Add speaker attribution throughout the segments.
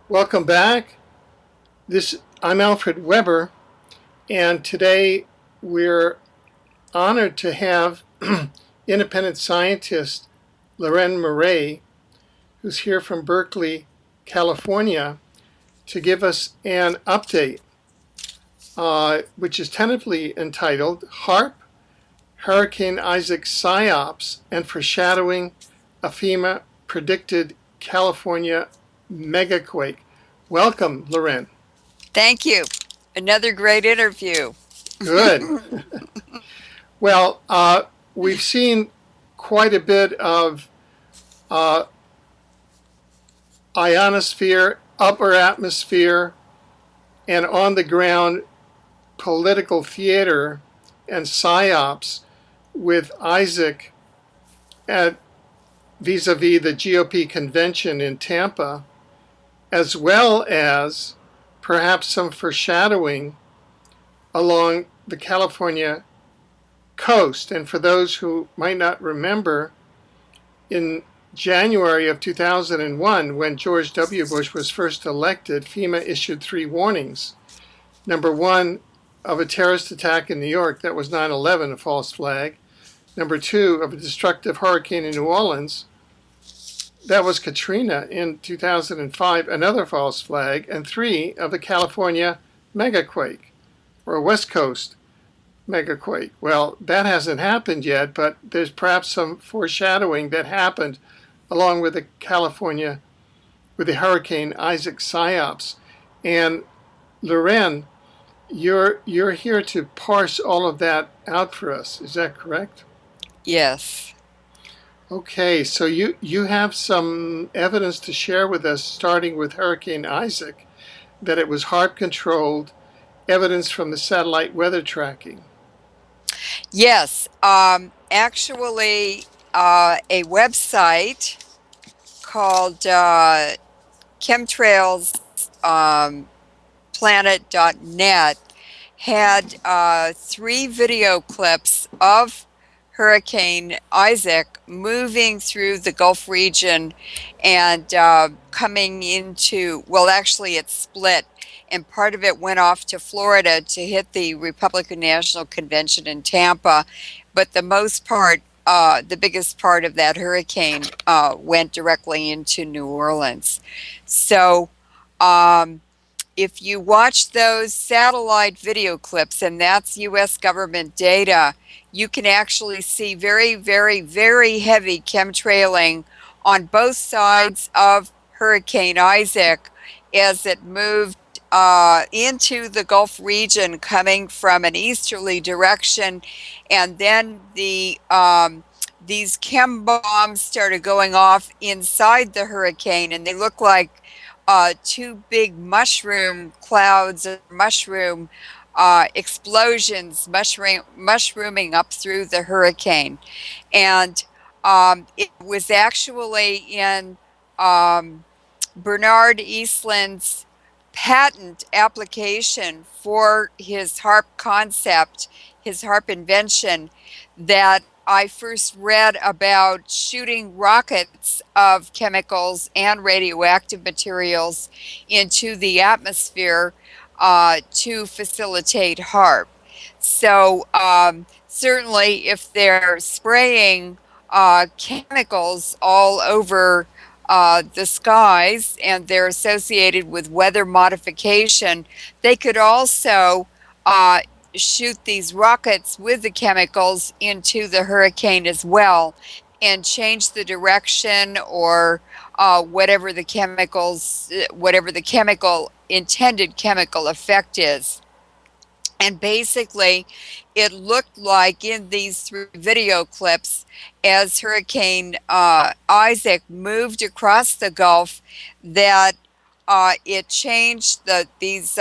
Speaker 1: Welcome back. I'm Alfred Weber, and today we're honored to have independent scientist Leuren Moret, who's here from Berkeley, California, to give us an update, which is tentatively entitled HAARP, Hurricane Isaac Psyops, and Foreshadowing a FEMA-predicted California megaquake. Welcome, Leuren.
Speaker 2: Thank you. Another great interview.
Speaker 1: Good. Well, we've seen quite a bit of ionosphere, upper atmosphere, and on the ground political theater and psyops with Isaac at vis-a-vis the GOP convention in Tampa, as well as perhaps some foreshadowing along the California coast. And for those who might not remember, in January of 2001, when George W. Bush was first elected, FEMA issued 3 warnings. Number 1, of a terrorist attack in New York. That was 9/11, a false flag. Number 2, of a destructive hurricane in New Orleans. That was Katrina in 2005, another false flag. And 3, of a California megaquake, or a West Coast megaquake. Well, that hasn't happened yet, but there's perhaps some foreshadowing that happened along with the California, with the Hurricane Isaac Psyops. And Leuren, you're here to parse all of that out for us. Is that correct?
Speaker 2: Yes.
Speaker 1: Okay, so you have some evidence to share with us, starting with Hurricane Isaac, that it was HAARP controlled, evidence from the satellite weather tracking.
Speaker 2: Yes. Actually, a website called Chemtrails Planet.net had 3 video clips of Hurricane Isaac moving through the Gulf region and coming into, well, actually it split, and part of it went off to Florida to hit the Republican National Convention in Tampa, but the biggest part of that hurricane went directly into New Orleans. So if you watch those satellite video clips, and that's U.S. government data, you can actually see very, very, very heavy chemtrailing on both sides of Hurricane Isaac as it moved into the Gulf region, coming from an easterly direction, and then these chem bombs started going off inside the hurricane, and they look like 2 big mushroom clouds, mushroom explosions, mushrooming up through the hurricane. And it was actually in Bernard Eastland's patent application for his HAARP concept, his HAARP invention, that I first read about shooting rockets of chemicals and radioactive materials into the atmosphere to facilitate HAARP. So certainly if they're spraying chemicals all over the skies and they're associated with weather modification, they could also shoot these rockets with the chemicals into the hurricane as well and change the direction or whatever the intended chemical effect is. And basically, it looked like in these 3 video clips, as Hurricane Isaac moved across the Gulf, that it changed these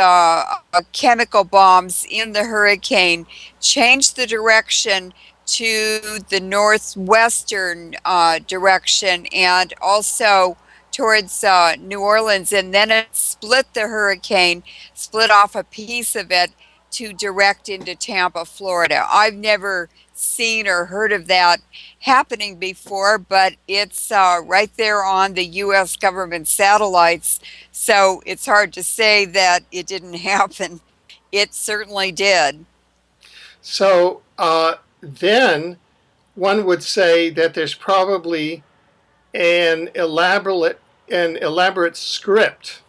Speaker 2: chemical bombs in the hurricane, changed the direction to the northwestern direction and also towards New Orleans, and then it split the hurricane, split off a piece of it to direct into Tampa, Florida. I've never seen or heard of that happening before, but it's right there on the U.S. government satellites, so it's hard to say that it didn't happen. It certainly did.
Speaker 1: So then one would say that there's probably an elaborate script.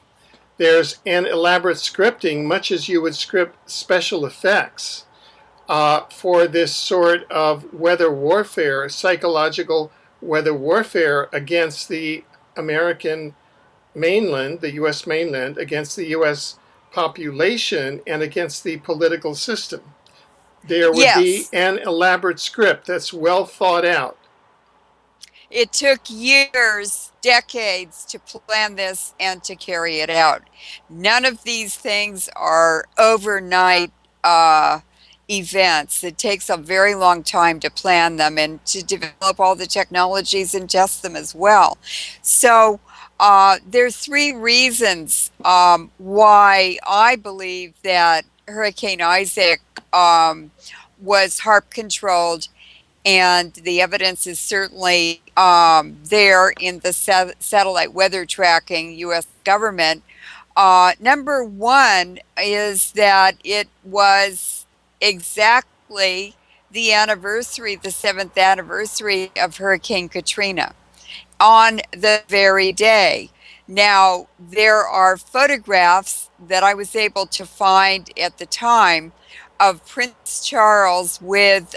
Speaker 1: There's an elaborate scripting, much as you would script special effects for this sort of weather warfare, psychological weather warfare against the American mainland, the U.S. mainland, against the U.S. population, and against the political system. There would be
Speaker 2: Yes.
Speaker 1: an elaborate script that's well thought out.
Speaker 2: It took years, decades to plan this and to carry it out. None of these things are overnight events. It takes a very long time to plan them and to develop all the technologies and test them as well. So there's three reasons why I believe that Hurricane Isaac was HAARP controlled, and the evidence is certainly there in the satellite weather tracking U.S. government. Number one is that it was exactly the anniversary, the 7th anniversary of Hurricane Katrina, on the very day. Now, there are photographs that I was able to find at the time of Prince Charles with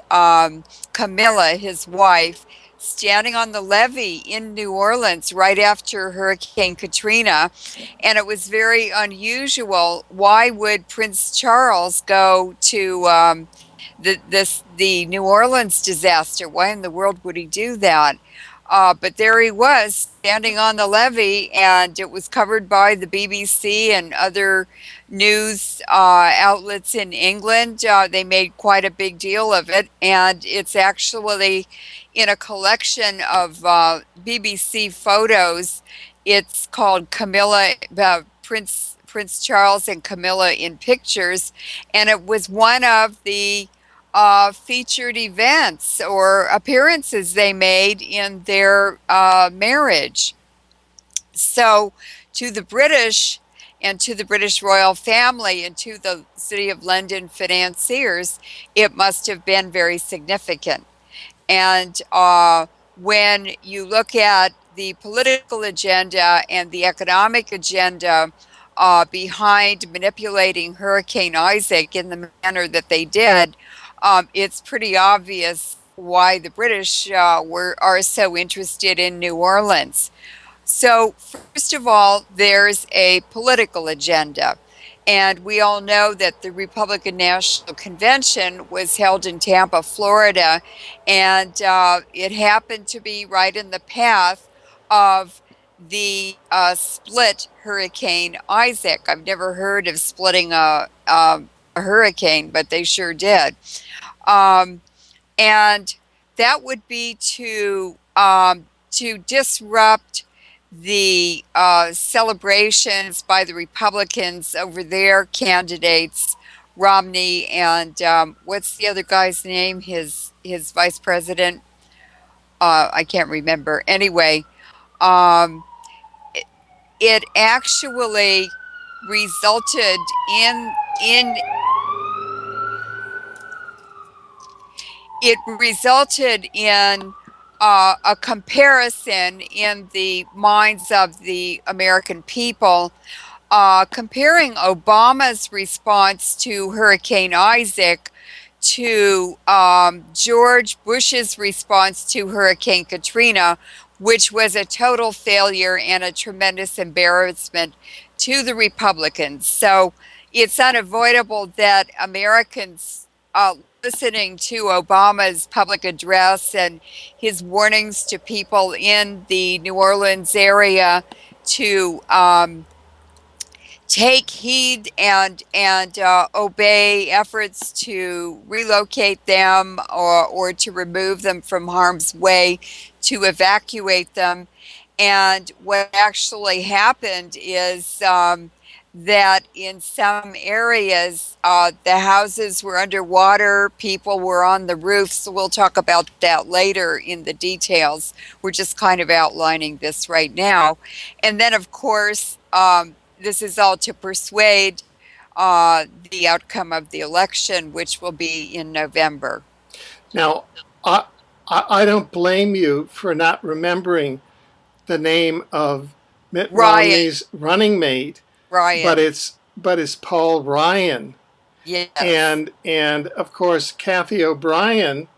Speaker 2: Camilla, his wife, standing on the levee in New Orleans right after Hurricane Katrina. And it was very unusual. Why would Prince Charles go to the New Orleans disaster? Why in the world would he do that? But there he was standing on the levee, and it was covered by the BBC and other news outlets in England. They made quite a big deal of it, and it's actually in a collection of BBC photos. It's called Camilla, Prince Charles and Camilla in Pictures, and it was one of the featured events or appearances they made in their marriage. So, to the British and to the British royal family and to the City of London financiers, it must have been very significant. And when you look at the political agenda and the economic agenda behind manipulating Hurricane Isaac in the manner that they did, it's pretty obvious why the British are so interested in New Orleans. So, first of all, there's a political agenda. And we all know that the Republican National Convention was held in Tampa, Florida, and it happened to be right in the path of the split Hurricane Isaac. I've never heard of splitting a hurricane, but they sure did. Um, and that would be to disrupt the celebrations by the Republicans over their candidates, Romney and what's the other guy's name? His vice president. I can't remember. Anyway, um, it actually resulted in it resulted in a comparison in the minds of the American people, comparing Obama's response to Hurricane Isaac to George Bush's response to Hurricane Katrina, which was a total failure and a tremendous embarrassment to the Republicans. So it's unavoidable that Americans listening to Obama's public address and his warnings to people in the New Orleans area to take heed and obey efforts to relocate them or to remove them from harm's way, to evacuate them. And what actually happened is that in some areas the houses were underwater, people were on the roofs. So we'll talk about that later in the details. We're just kind of outlining this right now. And then, of course, this is all to persuade the outcome of the election, which will be in November.
Speaker 1: Now, I, I don't blame you for not remembering the name of Mitt
Speaker 2: Ryan,
Speaker 1: Romney's running mate, but
Speaker 2: Ryan,
Speaker 1: it's Paul Ryan,
Speaker 2: yes,
Speaker 1: and of course Kathy O'Brien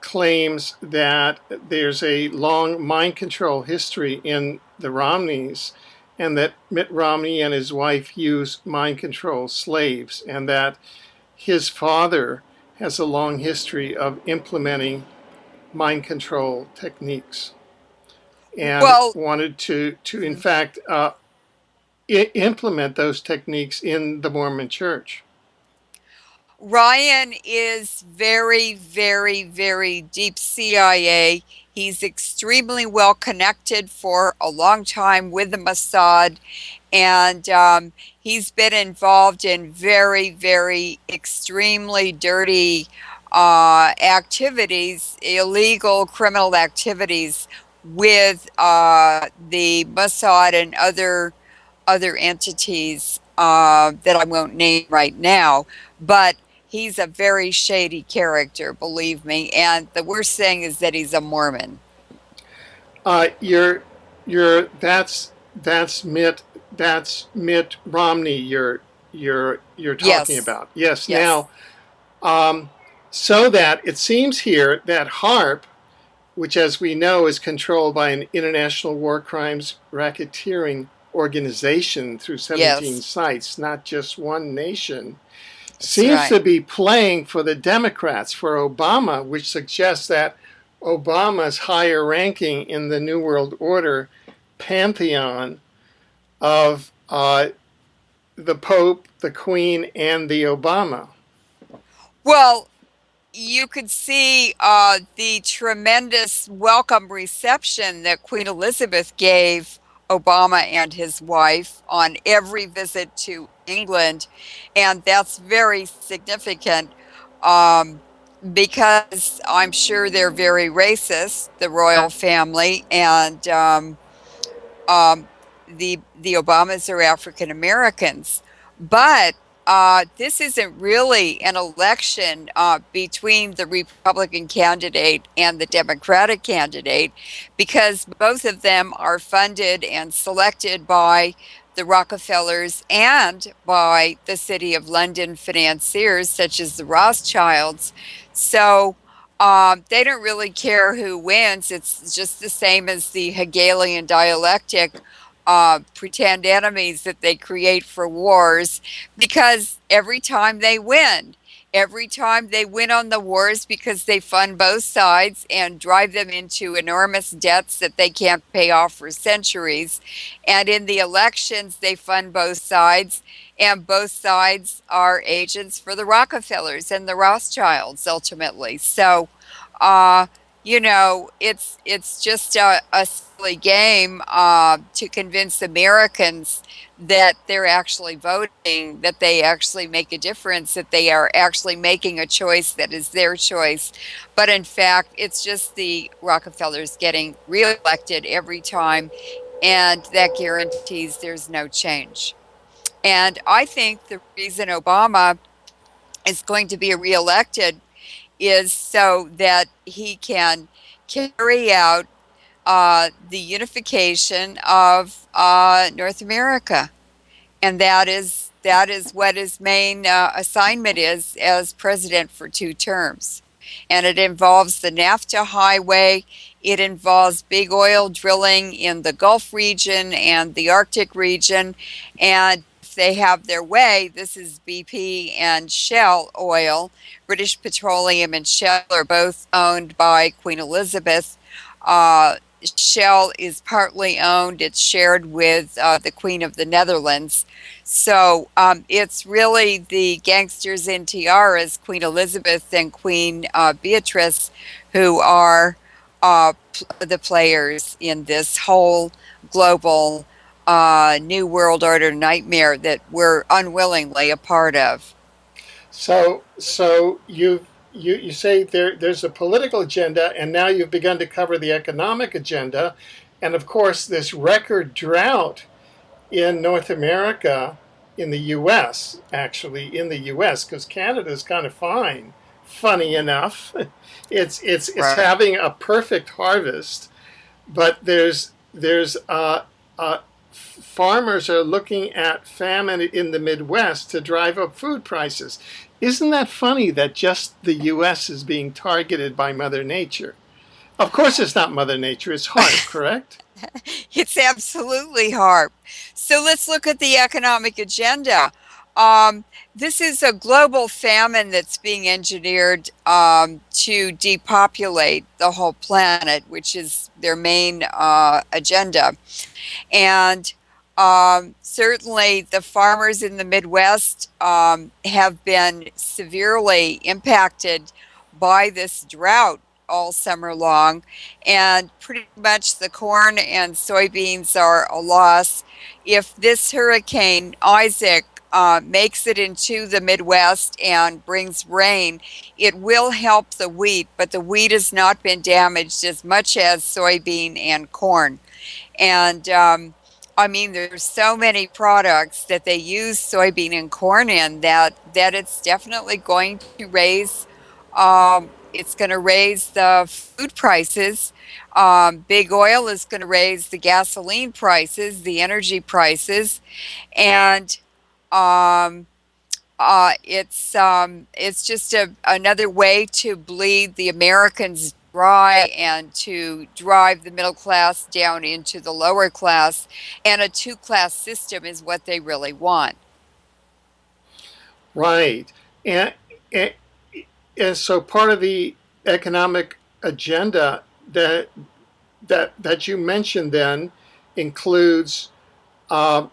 Speaker 1: claims that there's a long mind control history in the Romneys, and that Mitt Romney and his wife use mind control slaves, and that his father has a long history of implementing mind control techniques, and
Speaker 2: well,
Speaker 1: wanted to in fact implement those techniques in the Mormon Church.
Speaker 2: Ryan is very, very, very deep CIA. He's extremely well connected for a long time with the Mossad, and he's been involved in very, very extremely dirty activities, illegal criminal activities with the Mossad and other entities that I won't name right now, but he's a very shady character, believe me. And the worst thing is that he's a Mormon.
Speaker 1: You're that's Mitt Romney. You're talking
Speaker 2: Yes,
Speaker 1: about, yes.
Speaker 2: yes,
Speaker 1: Now, so that it seems here that HAARP, which as we know is controlled by an international war crimes racketeering organization through 17
Speaker 2: yes,
Speaker 1: sites, not just one nation,
Speaker 2: that's
Speaker 1: seems
Speaker 2: right.
Speaker 1: to be playing for the Democrats, for Obama, which suggests that Obama's higher ranking in the New World Order pantheon of the Pope, the Queen, and the Obama.
Speaker 2: Well, you could see the tremendous welcome reception that Queen Elizabeth gave Obama and his wife on every visit to England. And that's very significant um, because I'm sure they're very racist, the royal family, and um, the Obamas are African Americans. But this isn't really an election between the Republican candidate and the Democratic candidate because both of them are funded and selected by the Rockefellers and by the City of London financiers such as the Rothschilds. So they don't really care who wins. It's just the same as the Hegelian dialectic pretend enemies that they create for wars because every time they win on the wars because they fund both sides and drive them into enormous debts that they can't pay off for centuries. And in the elections, they fund both sides, and both sides are agents for the Rockefellers and the Rothschilds ultimately. So, uh, it's just a silly game to convince Americans that they're actually voting, that they actually make a difference, that they are actually making a choice that is their choice. But in fact, it's just the Rockefellers getting reelected every time, and that guarantees there's no change. And I think the reason Obama is going to be reelected is so that he can carry out the unification of North America, and that is what his main assignment is as president for 2 terms. And it involves the NAFTA highway. It involves big oil drilling in the Gulf region and the Arctic region. And if they have their way, this is BP and Shell oil. British Petroleum and Shell are both owned by Queen Elizabeth. Uh, Shell is partly owned, it's shared with the Queen of the Netherlands. So it's really the gangsters in tiaras, Queen Elizabeth and Queen Beatrice, who are the players in this whole global New World Order nightmare that we're unwillingly a part of.
Speaker 1: So you say there's a political agenda, and now you've begun to cover the economic agenda, and of course this record drought in North America, in the U.S. actually in the U.S. because Canada's kind of fine. Funny enough, it's
Speaker 2: Right.
Speaker 1: having a perfect harvest, but farmers are looking at famine in the Midwest to drive up food prices. Isn't that funny that just the U.S. is being targeted by Mother Nature? Of course, it's not Mother Nature, it's HAARP, correct?
Speaker 2: It's absolutely HAARP. So let's look at the economic agenda. Um, this is a global famine that's being engineered to depopulate the whole planet, which is their main agenda. And certainly the farmers in the Midwest have been severely impacted by this drought all summer long, and pretty much the corn and soybeans are a loss. If this hurricane Isaac makes it into the Midwest and brings rain, it will help the wheat, but the wheat has not been damaged as much as soybean and corn. And I mean, there's so many products that they use soybean and corn in that it's definitely going to raise. It's going to raise the food prices. Big oil is going to raise the gasoline prices, the energy prices, and um, it's just another way to bleed the Americans dry and to drive the middle class down into the lower class. And a two-class system is what they really want.
Speaker 1: Right. And, and, and so part of the economic agenda that you mentioned then includes uh,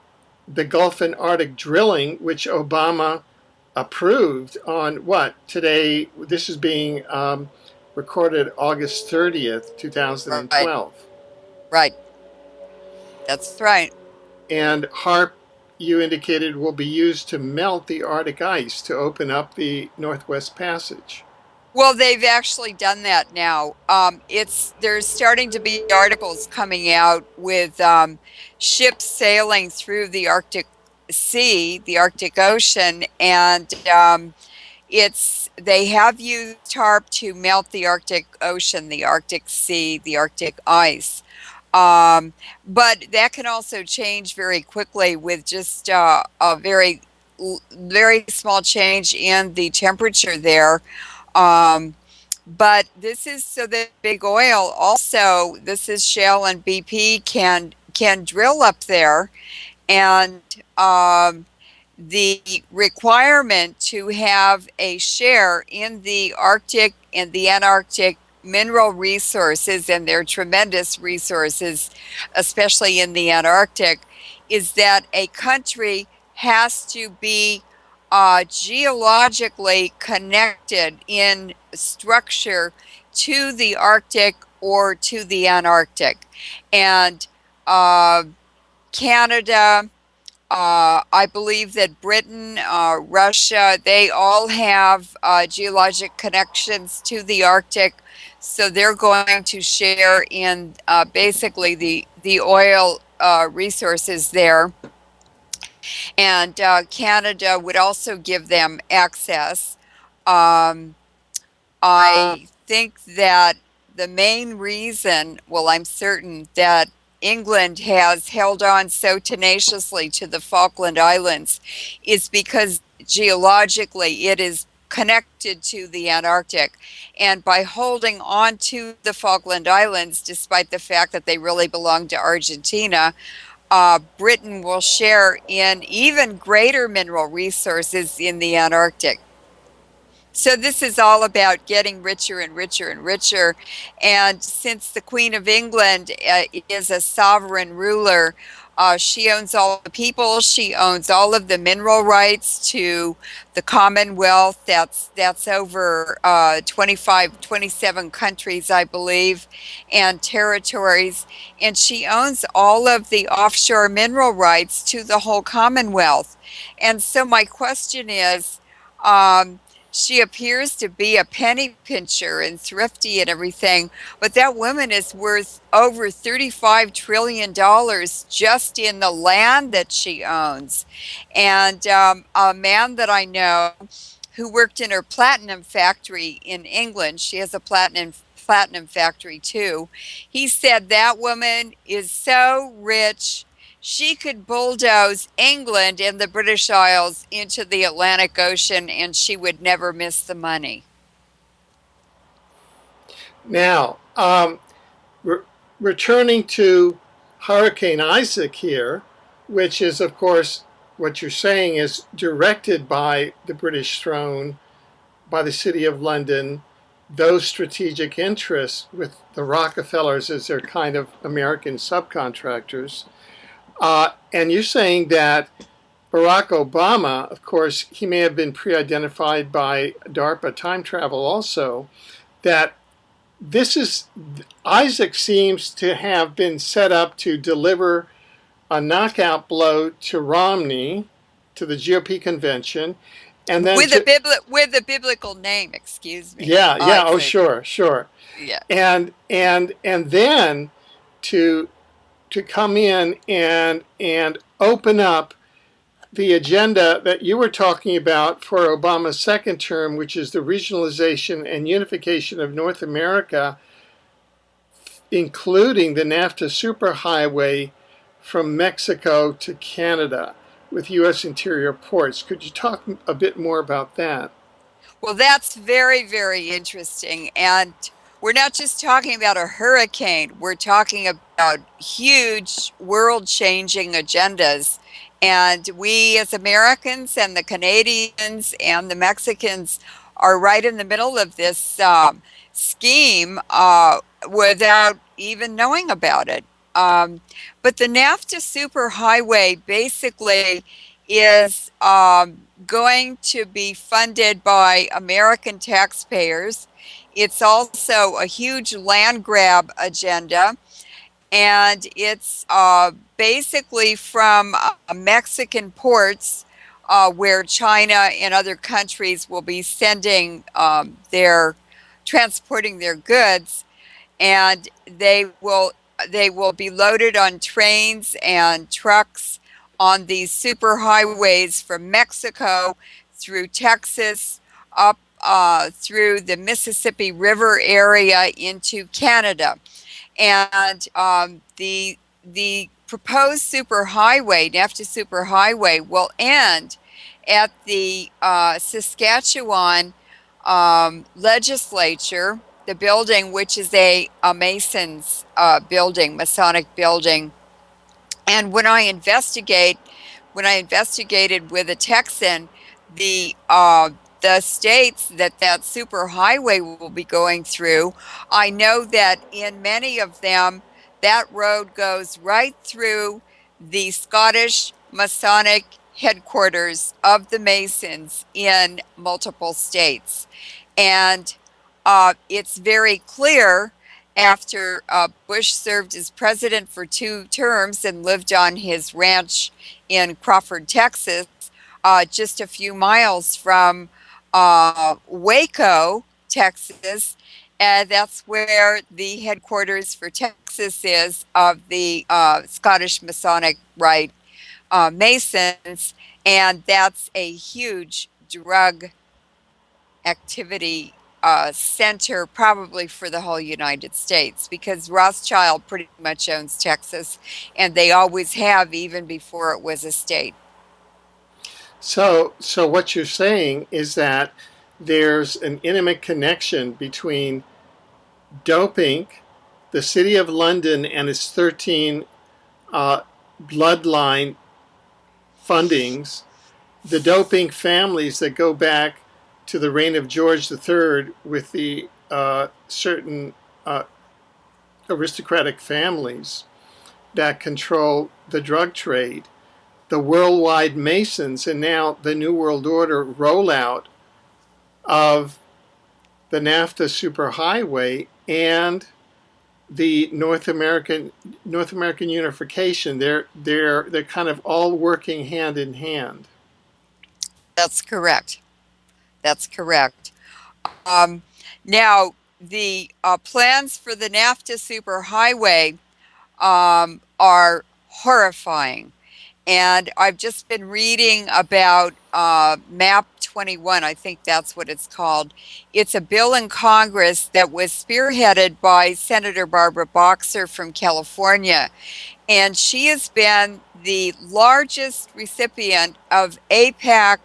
Speaker 1: the Gulf and Arctic drilling, which Obama approved on what today. This is being recorded August 30th,
Speaker 2: Right,
Speaker 1: 2012.
Speaker 2: right. That's right.
Speaker 1: And HAARP, you indicated, will be used to melt the Arctic ice to open up the Northwest Passage.
Speaker 2: Well, they've actually done that now. There's starting to be articles coming out with ships sailing through the Arctic Sea, the Arctic Ocean, and they have used HAARP to melt the Arctic Ocean, the Arctic Sea, the Arctic ice. But that can also change very quickly with just a very small change in the temperature there. Um, but this is so that big oil also, this is Shell and BP can drill up there, and the requirement to have a share in the Arctic and the Antarctic mineral resources, and their tremendous resources, especially in the Antarctic, is that a country has to be geologically connected in structure to the Arctic or to the Antarctic. And Canada, I believe that Britain, Russia, they all have geologic connections to the Arctic, so they're going to share in basically the oil resources there. And Canada would also give them access. Um, I think that the main reason, well, I'm certain that England has held on so tenaciously to the Falkland Islands is because geologically it is connected to the Antarctic. And by holding on to the Falkland Islands, despite the fact that they really belong to Argentina, Britain will share in even greater mineral resources in the Antarctic. So this is all about getting richer and richer and richer. And since the Queen of England is a sovereign ruler, She owns all the people. She owns all of the mineral rights to the Commonwealth. That's over 25, 27 countries, I believe, and territories. And she owns all of the offshore mineral rights to the whole Commonwealth. And so my question is, she appears to be a penny pincher and thrifty and everything, but that woman is worth over $35 trillion just in the land that she owns. And a man that I know who worked in her platinum factory in England, she has a platinum factory too. He said that woman is so rich she could bulldoze England and the British Isles into the Atlantic Ocean and she would never miss the money.
Speaker 1: Now, returning to Hurricane Isaac here, which is, of course, what you're saying is directed by the British throne, by the City of London, those strategic interests with the Rockefellers as their kind of American subcontractors. And you're saying that Barack Obama, of course, he may have been pre-identified by DARPA time travel also, that Isaac seems to have been set up to deliver a knockout blow to Romney, to the GOP convention, and then
Speaker 2: with a biblical name, excuse me.
Speaker 1: Yeah, oh sure.
Speaker 2: Yeah.
Speaker 1: And then to come in and open up the agenda that you were talking about for Obama's second term, which is the regionalization and unification of North America, including the NAFTA superhighway from Mexico to Canada with U.S. interior ports. Could you talk a bit more about that?
Speaker 2: Well, that's very, very interesting. And we're not just talking about a hurricane, we're talking about huge world-changing agendas. And we as Americans and the Canadians and the Mexicans are right in the middle of this scheme without even knowing about it. But the NAFTA superhighway basically is going to be funded by American taxpayers. It's also a huge land grab agenda, and it's basically from Mexican ports where China and other countries will be sending transporting their goods, and they will be loaded on trains and trucks on these superhighways from Mexico through Texas up through the Mississippi River area into Canada. And the proposed superhighway, NAFTA superhighway, will end at the Saskatchewan legislature, the building, which is a Mason's building, Masonic building. And when I investigated with a Texan, the states that superhighway will be going through, I know that in many of them, that road goes right through the Scottish Masonic headquarters of the Masons in multiple states. And it's very clear after Bush served as president for 2 terms and lived on his ranch in Crawford, Texas, just a few miles from Waco, Texas. That's where the headquarters for Texas is of the Scottish Masonic Rite Masons. And that's a huge drug activity center probably for the whole United States, because Rothschild pretty much owns Texas, and they always have, even before it was a state.
Speaker 1: So what you're saying is that there's an intimate connection between Dope Inc., the City of London, and its 13 bloodline fundings, the Dope Inc. families that go back to the reign of George III with the certain aristocratic families, that control the drug trade, the worldwide Masons, and now the New World Order rollout of the NAFTA superhighway and the North American unification. They're kind of all working hand in hand.
Speaker 2: That's correct. That's correct. Um, Now, the plans for the NAFTA superhighway are horrifying. And I've just been reading about MAP 21, I think that's what it's called. It's a bill in Congress that was spearheaded by Senator Barbara Boxer from California. And she has been the largest recipient of APAC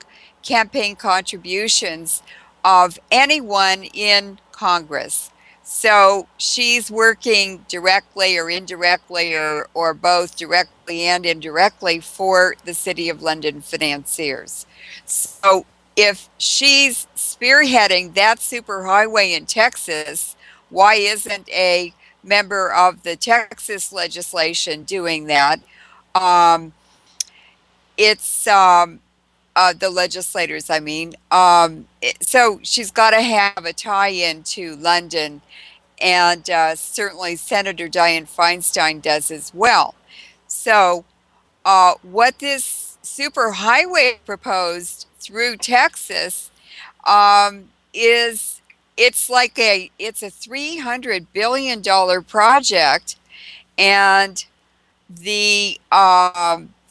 Speaker 2: campaign contributions of anyone in Congress. So she's working directly or indirectly or both directly and indirectly for the City of London financiers. So if she's spearheading that superhighway in Texas, why isn't a member of the Texas legislation doing that? Um, it's the legislators, I mean. So she's got to have a tie-in to London, and certainly Senator Dianne Feinstein does as well. So what this superhighway proposed through Texas is it's a $300 billion project, and the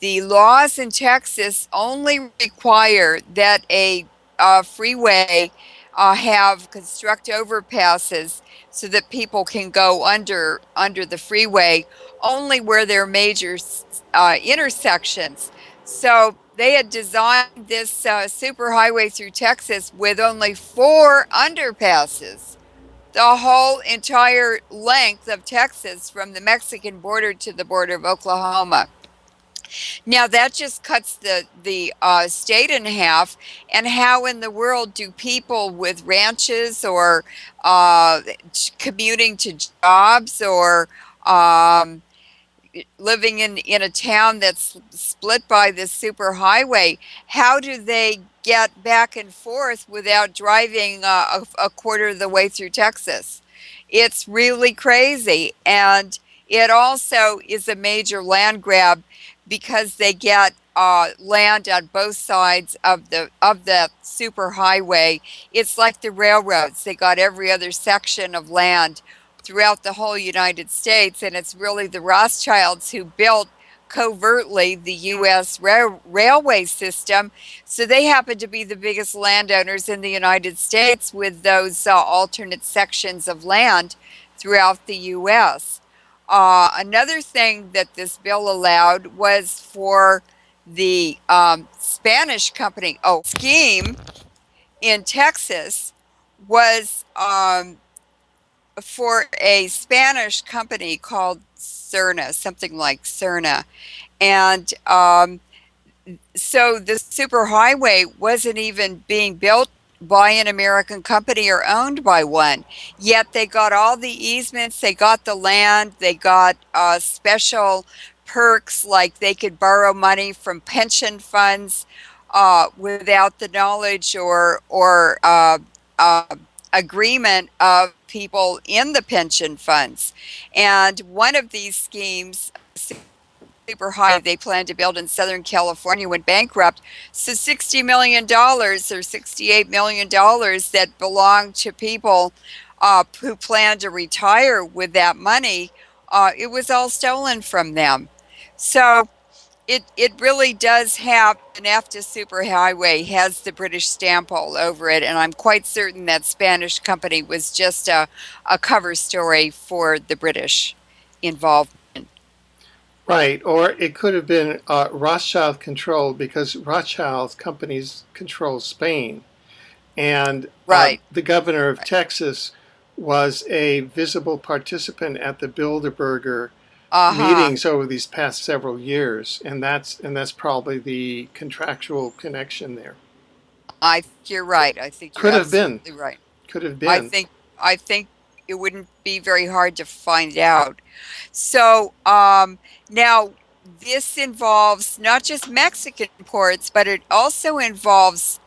Speaker 2: laws in Texas only require that a freeway have construct overpasses so that people can go under the freeway only where there are major intersections. So they had designed this superhighway through Texas with only 4 underpasses. The whole entire length of Texas from the Mexican border to the border of Oklahoma. Now that just cuts the state in half. And how in the world do people with ranches or commuting to jobs or living in a town that's split by this superhighway, how do they get back and forth without driving a quarter of the way through Texas? It's really crazy. And it also is a major land grab because they get land on both sides of the superhighway. It's like the railroads. They got every other section of land throughout the whole United States, and it's really the Rothschilds who built covertly the U.S. railway system. So they happen to be the biggest landowners in the United States with those alternate sections of land throughout the U.S. Another thing that this bill allowed was for the Spanish company, scheme in Texas was for a Spanish company called Cerna, something like Cerna. And so the superhighway wasn't even being built by an American company or owned by one. Yet they got all the easements, they got the land, they got special perks like they could borrow money from pension funds without the knowledge or agreement of people in the pension funds. And one of these schemes, superhighway they planned to build in Southern California, went bankrupt. So $60 million or $68 million that belonged to people who planned to retire with that money, it was all stolen from them. So it really does have, the NAFTA superhighway has the British stamp all over it, and I'm quite certain that Spanish company was just a cover story for the British involvement.
Speaker 1: Right, or it could have been Rothschild controlled because Rothschild's companies control Spain. And
Speaker 2: Right.
Speaker 1: the governor of Texas was a visible participant at the Bilderberger
Speaker 2: Uh-huh.
Speaker 1: meetings over these past several years, and that's probably the contractual connection there.
Speaker 2: I think you're right. I think you're
Speaker 1: Could have been,
Speaker 2: absolutely right.
Speaker 1: could have
Speaker 2: I
Speaker 1: been.
Speaker 2: think I think it wouldn't be very hard to find out. So now this involves not just Mexican ports, but it also involves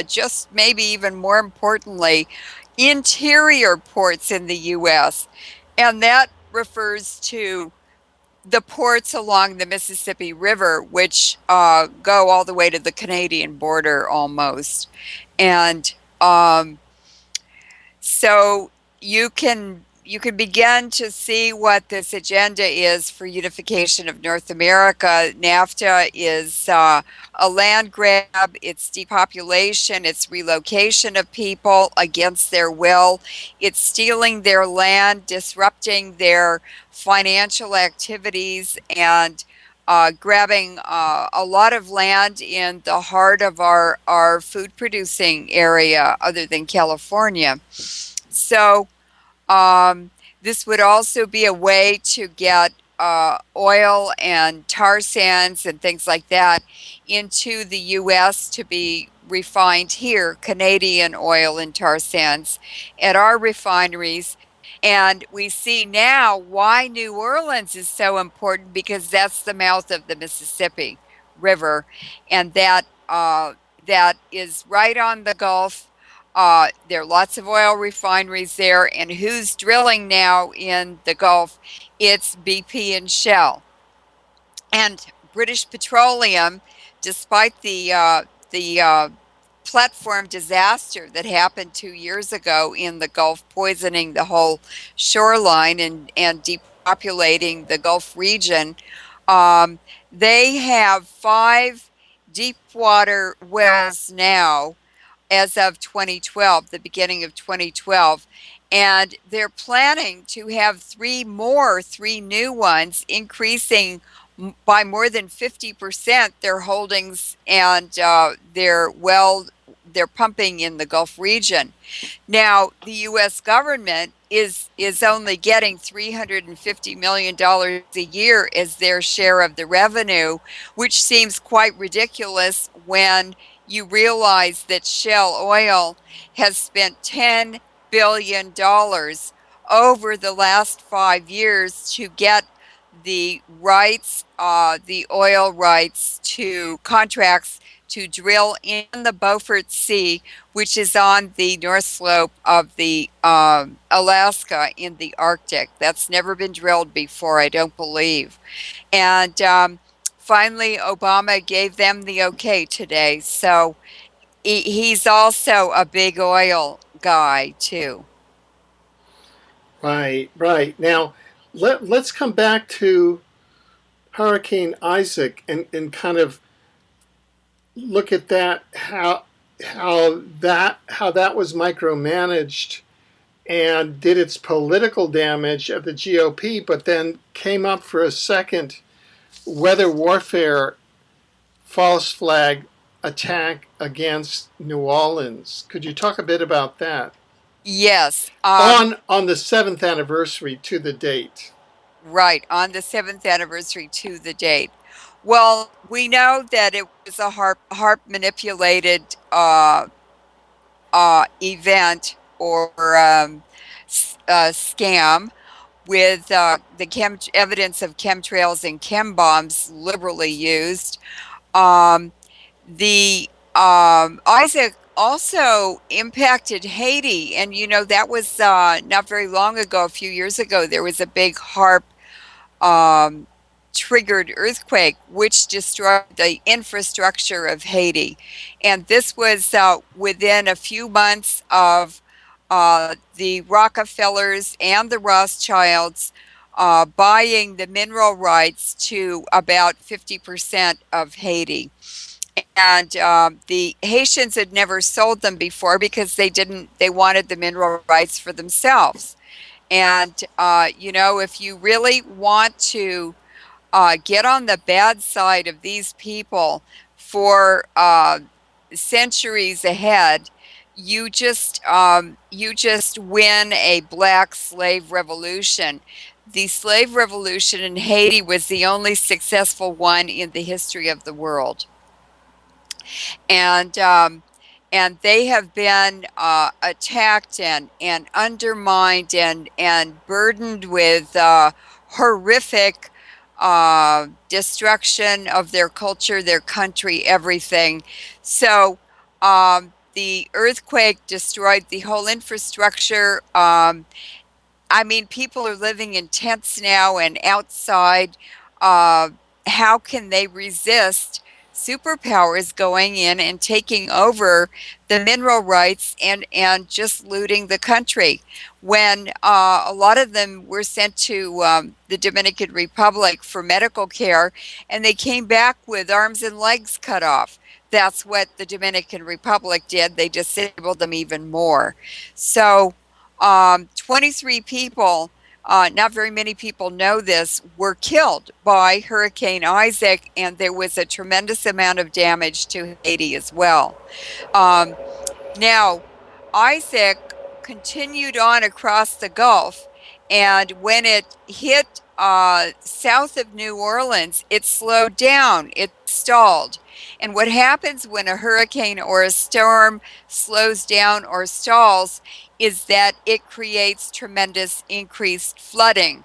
Speaker 2: just maybe even more importantly, interior ports in the U.S. And that refers to the ports along the Mississippi River, which go all the way to the Canadian border almost. And so you can begin to see what this agenda is for unification of North America. NAFTA is a land grab, it's depopulation, it's relocation of people against their will, it's stealing their land, disrupting their financial activities, and grabbing a lot of land in the heart of our food producing area other than California. So this would also be a way to get oil and tar sands and things like that into the U.S. to be refined here, Canadian oil and tar sands at our refineries. And we see now why New Orleans is so important, because that's the mouth of the Mississippi River, and that is right on the Gulf. There are lots of oil refineries there, and who's drilling now in the Gulf? It's BP and Shell. And British Petroleum, despite the platform disaster that happened 2 years ago in the Gulf, poisoning the whole shoreline and depopulating the Gulf region, um, they have 5 deep water wells now as of 2012, the beginning of 2012. And they're planning to have 3 new ones, increasing by more than 50% their holdings and their pumping in the Gulf region. Now, the U.S. government is only getting $350 million a year as their share of the revenue, which seems quite ridiculous when you realize that Shell Oil has spent $10 billion over the last 5 years to get the rights, the oil rights to contracts to drill in the Beaufort Sea, which is on the north slope of the Alaska in the Arctic. That's never been drilled before, I don't believe. And finally, Obama gave them the okay today. So he's also a big oil guy, too.
Speaker 1: Right, right. Now, let's come back to Hurricane Isaac and kind of look at that, how that was micromanaged and did its political damage of the GOP, but then came up for a second weather warfare false flag attack against New Orleans. Could you talk a bit about that?
Speaker 2: Yes.
Speaker 1: On the 7th anniversary to the date.
Speaker 2: Right, on the 7th anniversary to the date. Well, we know that it was a HAARP manipulated event or scam with the evidence of chemtrails and chem bombs liberally used. Um, the Isaac also impacted Haiti, and that was not very long ago. A few years ago, there was a big HAARP um, triggered earthquake, which destroyed the infrastructure of Haiti. And this was within a few months of the Rockefellers and the Rothschilds buying the mineral rights to about 50% of Haiti. And the Haitians had never sold them before because they wanted the mineral rights for themselves. And, if you really want to get on the bad side of these people for centuries ahead, you just win a black slave revolution. The slave revolution in Haiti was the only successful one in the history of the world. And and they have been attacked and undermined and burdened with horrific destruction of their culture, their country, everything. So the earthquake destroyed the whole infrastructure. I mean, people are living in tents now and outside. Uh, how can they resist superpowers going in and taking over the mineral rights and just looting the country? When a lot of them were sent to the Dominican Republic for medical care, and they came back with arms and legs cut off. That's what the Dominican Republic did. They disabled them even more. So 23 people, not very many people know this, were killed by Hurricane Isaac, and there was a tremendous amount of damage to Haiti as well. Um, Now, Isaac continued on across the Gulf, and when it hit south of New Orleans, it slowed down, it stalled. And what happens when a hurricane or a storm slows down or stalls is that it creates tremendous increased flooding.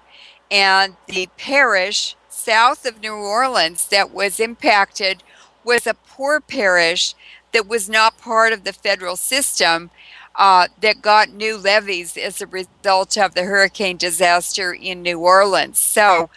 Speaker 2: And the parish south of New Orleans that was impacted was a poor parish that was not part of the federal system, that got new levees as a result of the hurricane disaster in New Orleans. So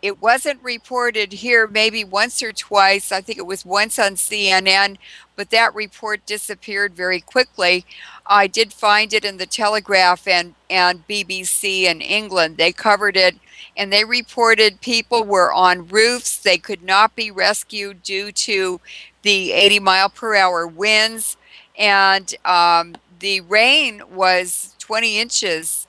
Speaker 2: it wasn't reported here, maybe once or twice. I think it was once on CNN, but that report disappeared very quickly. I did find it in the Telegraph and BBC in England. They covered it, and they reported people were on roofs. They could not be rescued due to the 80-mile-per-hour winds, and the rain was 20 inches.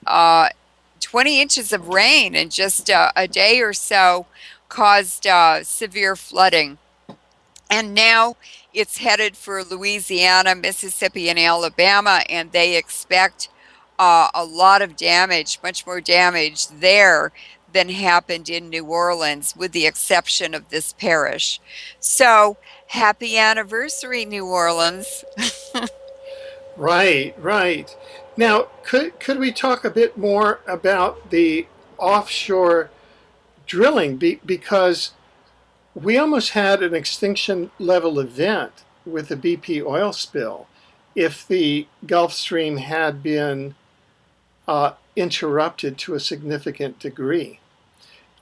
Speaker 2: 20 inches of rain in just a day or so caused severe flooding. And now it's headed for Louisiana, Mississippi, and Alabama, and they expect a lot of damage, much more damage there than happened in New Orleans, with the exception of this parish. So, happy anniversary, New Orleans.
Speaker 1: Right, right. Now, could we talk a bit more about the offshore drilling? Because we almost had an extinction level event with the BP oil spill if the Gulf Stream had been interrupted to a significant degree,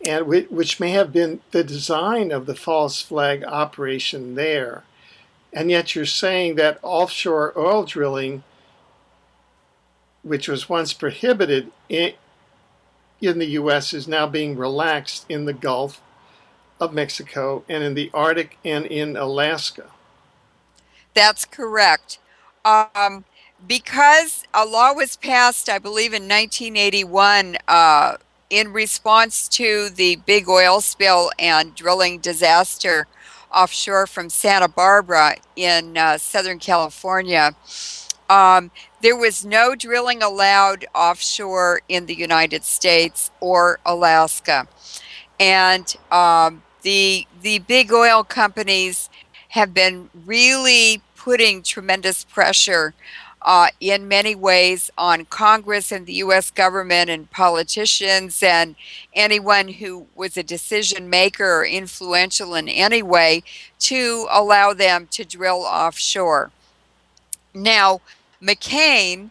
Speaker 1: and which may have been the design of the false flag operation there. And yet you're saying that offshore oil drilling, which was once prohibited in the U.S., is now being relaxed in the Gulf of Mexico and in the Arctic and in Alaska.
Speaker 2: That's correct. Um, because a law was passed, I believe, in 1981, in response to the big oil spill and drilling disaster offshore from Santa Barbara in Southern California. There was no drilling allowed offshore in the United States or Alaska. And the big oil companies have been really putting tremendous pressure in many ways on Congress and the U.S. government and politicians and anyone who was a decision maker or influential in any way to allow them to drill offshore. Now, McCain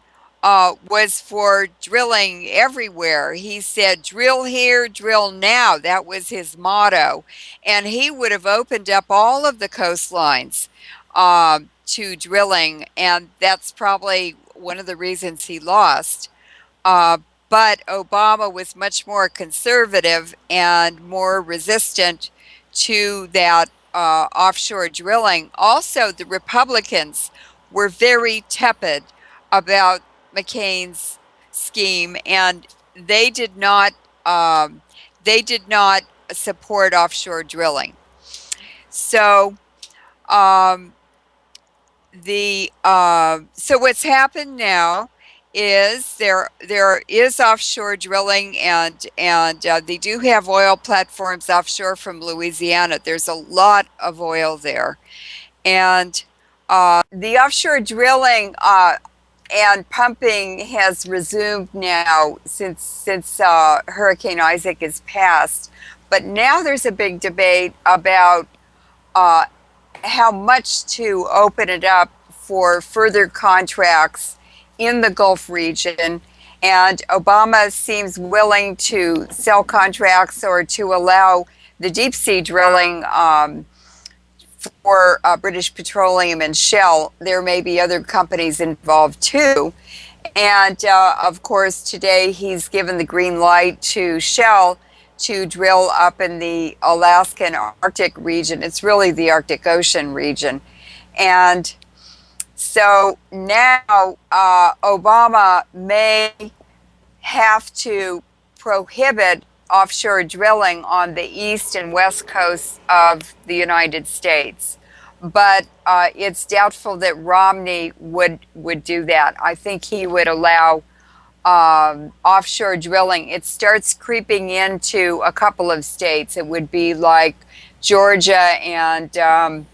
Speaker 2: was for drilling everywhere. He said, drill here, drill now. That was his motto. And he would have opened up all of the coastlines to drilling. And that's probably one of the reasons he lost. Uh, but Obama was much more conservative and more resistant to that offshore drilling. Also, the Republicans were very tepid about McCain's scheme, and they did not um, they did not support offshore drilling. So um, so what's happened now is there is offshore drilling, and they do have oil platforms offshore from Louisiana. There's a lot of oil there, and The offshore drilling and pumping has resumed now since Hurricane Isaac is passed. But now there's a big debate about uh, how much to open it up for further contracts in the Gulf region. And Obama seems willing to sell contracts or to allow the deep sea drilling for British Petroleum and Shell. There may be other companies involved too. And of course, today he's given the green light to Shell to drill up in the Alaskan Arctic region. It's really the Arctic Ocean region. And so now Obama may have to prohibit offshore drilling on the east and west coasts of the United States. But it's doubtful that Romney would do that. I think he would allow offshore drilling. It starts creeping into a couple of states. It would be like Georgia and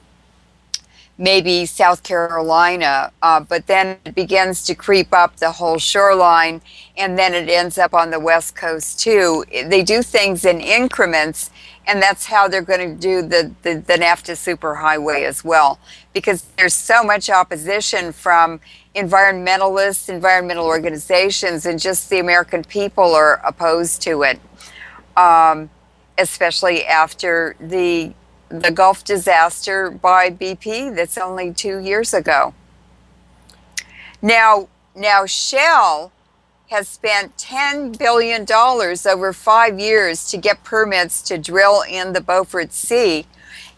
Speaker 2: maybe South Carolina, but then it begins to creep up the whole shoreline, and then it ends up on the West Coast too. They do things in increments, and that's how they're going to do the NAFTA superhighway as well, because there's so much opposition from environmentalists, environmental organizations, and just the American people are opposed to it, especially after the Gulf disaster by BP that's only 2 years ago. Now Shell has spent $10 billion over 5 years to get permits to drill in the Beaufort Sea,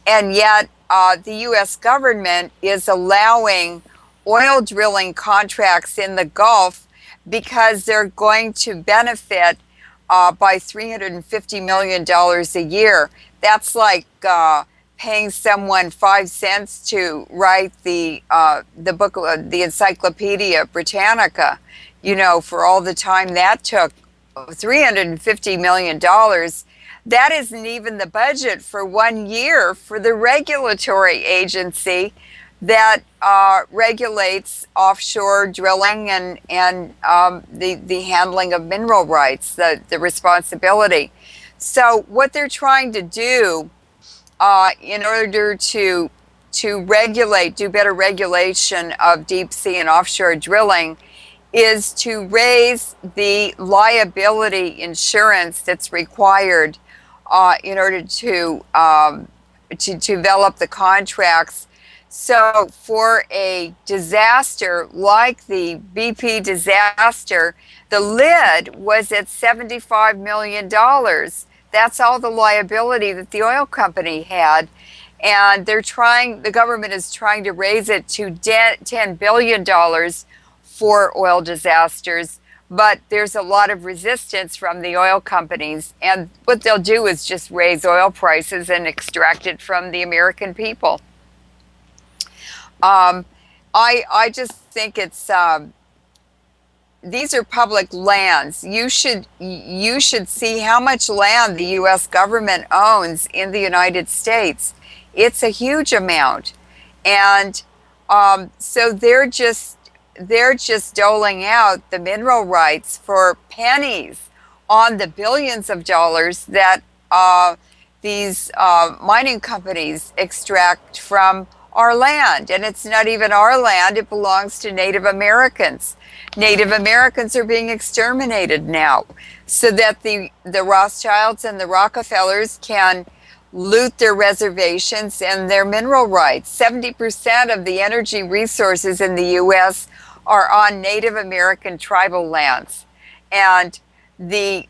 Speaker 2: and yet the U.S. government is allowing oil drilling contracts in the Gulf because they're going to benefit by $350 million a year. That's like paying someone 5 cents to write the book, the Encyclopedia Britannica, for all the time that took. $350 million. That isn't even the budget for 1 year for the regulatory agency that regulates offshore drilling and the handling of mineral rights, the responsibility. So what they're trying to do in order to regulate, do better regulation of deep sea and offshore drilling, is to raise the liability insurance that's required in order to develop the contracts. So for a disaster like the BP disaster, the lid was at $75 million. That's all the liability that the oil company had. And the government is trying to raise it to $10 billion for oil disasters. But there's a lot of resistance from the oil companies. And what they'll do is just raise oil prices and extract it from the American people. I just think it's these are public lands. You should see how much land the U.S. government owns in the United States. It's a huge amount, and so they're just doling out the mineral rights for pennies on the billions of dollars that these mining companies extract from our land. And it's not even our land, it belongs to Native Americans. Native Americans are being exterminated now so that the Rothschilds and the Rockefellers can loot their reservations and their mineral rights. 70% of the energy resources in the U.S. are on Native American tribal lands. And the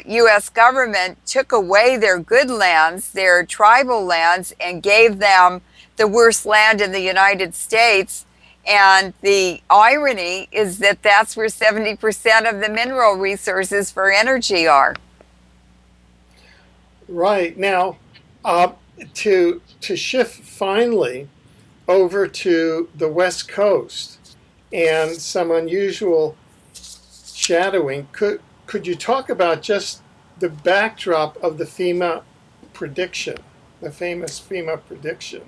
Speaker 2: U.S. government took away their good lands, their tribal lands, and gave them the worst land in the United States. And the irony is that that's where 70% of the mineral resources for energy are.
Speaker 1: Right. Now, to shift finally over to the West Coast and some unusual shadowing, could you talk about just the backdrop of the FEMA prediction, the famous FEMA prediction?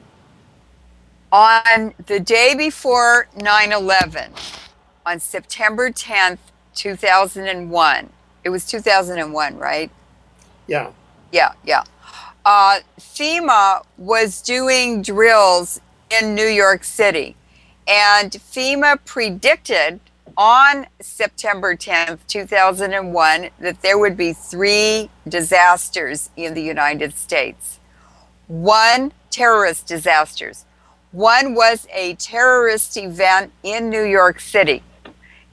Speaker 2: On the day before 9/11, on September 10th, 2001, it was 2001, right?
Speaker 1: Yeah.
Speaker 2: Yeah, yeah. FEMA was doing drills in New York City, and FEMA predicted on September 10th, 2001, that there would be 3 disasters in the United States. One, terrorist disasters. One was a terrorist event in New York City.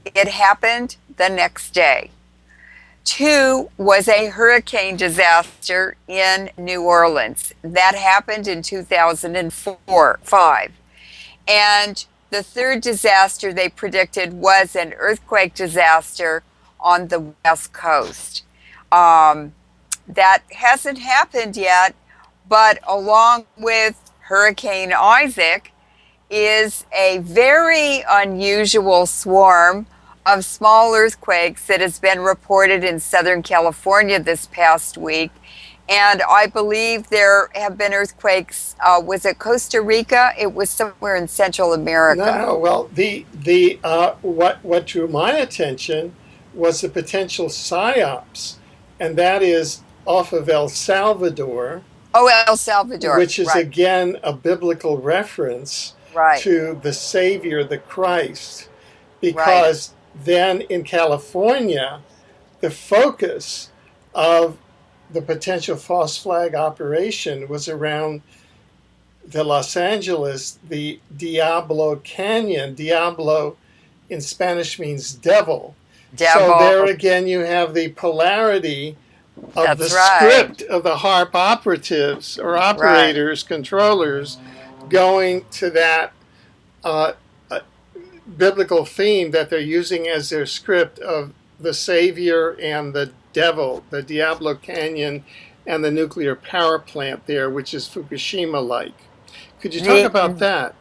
Speaker 2: It happened the next day. 2 was a hurricane disaster in New Orleans. That happened in 2004-5. And the 3rd disaster they predicted was an earthquake disaster on the West Coast. That hasn't happened yet, but along with Hurricane Isaac is a very unusual swarm of small earthquakes that has been reported in Southern California this past week. And I believe there have been earthquakes, was it Costa Rica? It was somewhere in Central America.
Speaker 1: No. Well, what drew my attention was the potential psyops, and that is off of El Salvador.
Speaker 2: Oh, El Salvador.
Speaker 1: Which is,
Speaker 2: right.
Speaker 1: Again, a biblical reference
Speaker 2: Right.
Speaker 1: to the Savior, the Christ. Because then in California, the focus of the potential false flag operation was around the Los Angeles, the Diablo Canyon. Diablo in Spanish means devil. So there again, you have the polarity of the script of the HAARP operatives or operators, controllers, going to that biblical theme that they're using as their script of the Savior and the devil, the Diablo Canyon and the nuclear power plant there, which is Fukushima-like. Could you talk about that?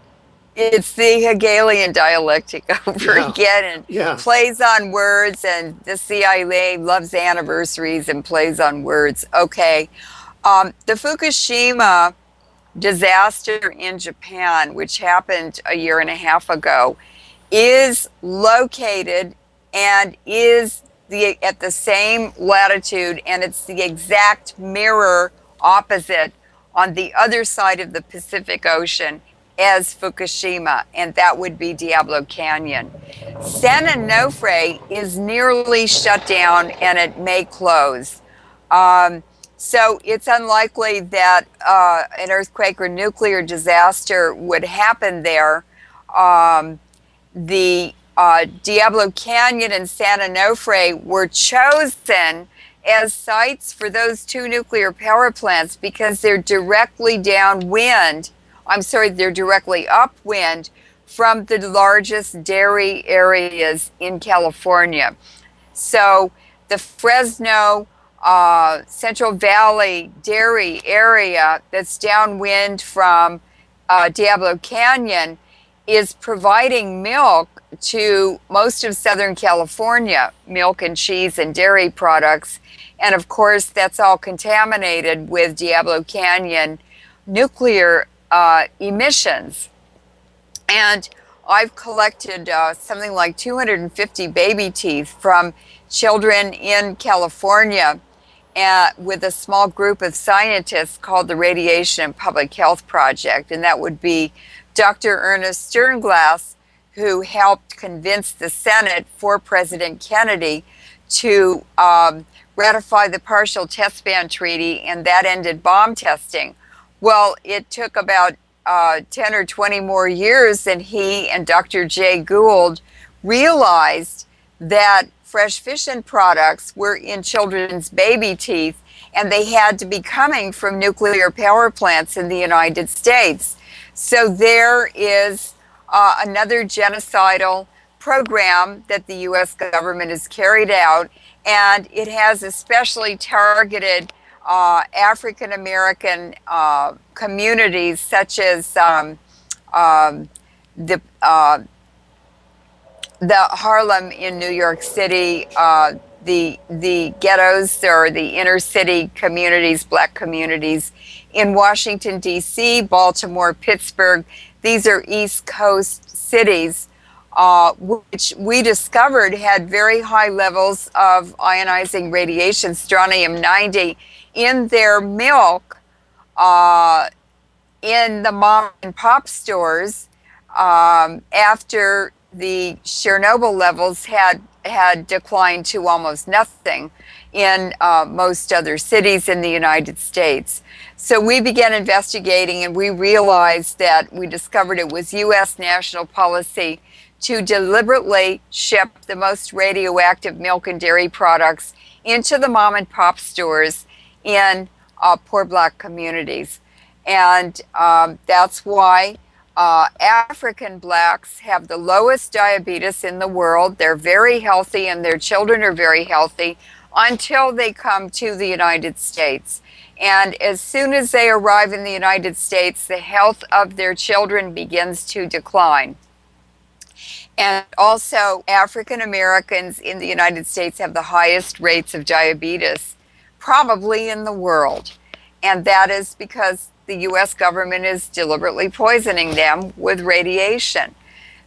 Speaker 2: It's the Hegelian dialectic over again, and plays on words, and the CIA loves anniversaries and plays on words. Okay. The Fukushima disaster in Japan, which happened a year and a half ago, is located and is at the same latitude, and it's the exact mirror opposite on the other side of the Pacific Ocean as Fukushima, and that would be Diablo Canyon. San Onofre is nearly shut down, and it may close. So it's unlikely that an earthquake or nuclear disaster would happen there. The Diablo Canyon and San Onofre were chosen as sites for those 2 nuclear power plants because they're directly downwind. They're directly upwind from the largest dairy areas in California. So the Fresno, Central Valley dairy area that's downwind from Diablo Canyon is providing milk to most of Southern California, milk and cheese and dairy products. And of course, that's all contaminated with Diablo Canyon nuclear emissions. And I've collected something like 250 baby teeth from children in California with a small group of scientists called the Radiation and Public Health Project. And that would be Dr. Ernest Sternglass, who helped convince the Senate for President Kennedy to ratify the Partial Test Ban Treaty, and that ended bomb testing. Well, it took about 10 or 20 more years, and he and Dr. Jay Gould realized that fresh fission products were in children's baby teeth, and they had to be coming from nuclear power plants in the United States. So there is another genocidal program that the U.S. government has carried out, and it has especially targeted African American communities, such as the Harlem in New York City, the ghettos or the inner city communities, black communities in Washington, D.C., Baltimore, Pittsburgh. These are East Coast cities, which we discovered had very high levels of ionizing radiation, strontium-90, in their milk, in the mom and pop stores, after the Chernobyl levels had declined to almost nothing in most other cities in the United States. So we began investigating, and we realized that we discovered it was U.S. national policy to deliberately ship the most radioactive milk and dairy products into the mom and pop stores in poor black communities. And that's why African blacks have the lowest diabetes in the world. They're very healthy, and their children are very healthy until they come to the United States. And as soon as they arrive in the United States, the health of their children begins to decline. And also, African Americans in the United States have the highest rates of diabetes, probably in the world. And that is because the U.S. government is deliberately poisoning them with radiation.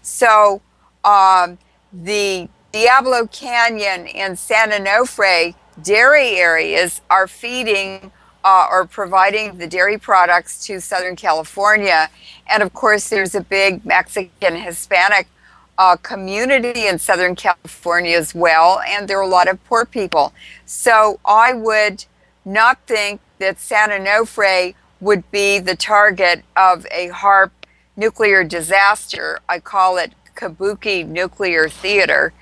Speaker 2: So the Diablo Canyon and San Onofre dairy areas are feeding or providing the dairy products to Southern California. And of course, there's a big Mexican Hispanic community in Southern California as well, and there are a lot of poor people. So I would not think that San Onofre would be the target of a HAARP nuclear disaster. I call it Kabuki Nuclear Theater,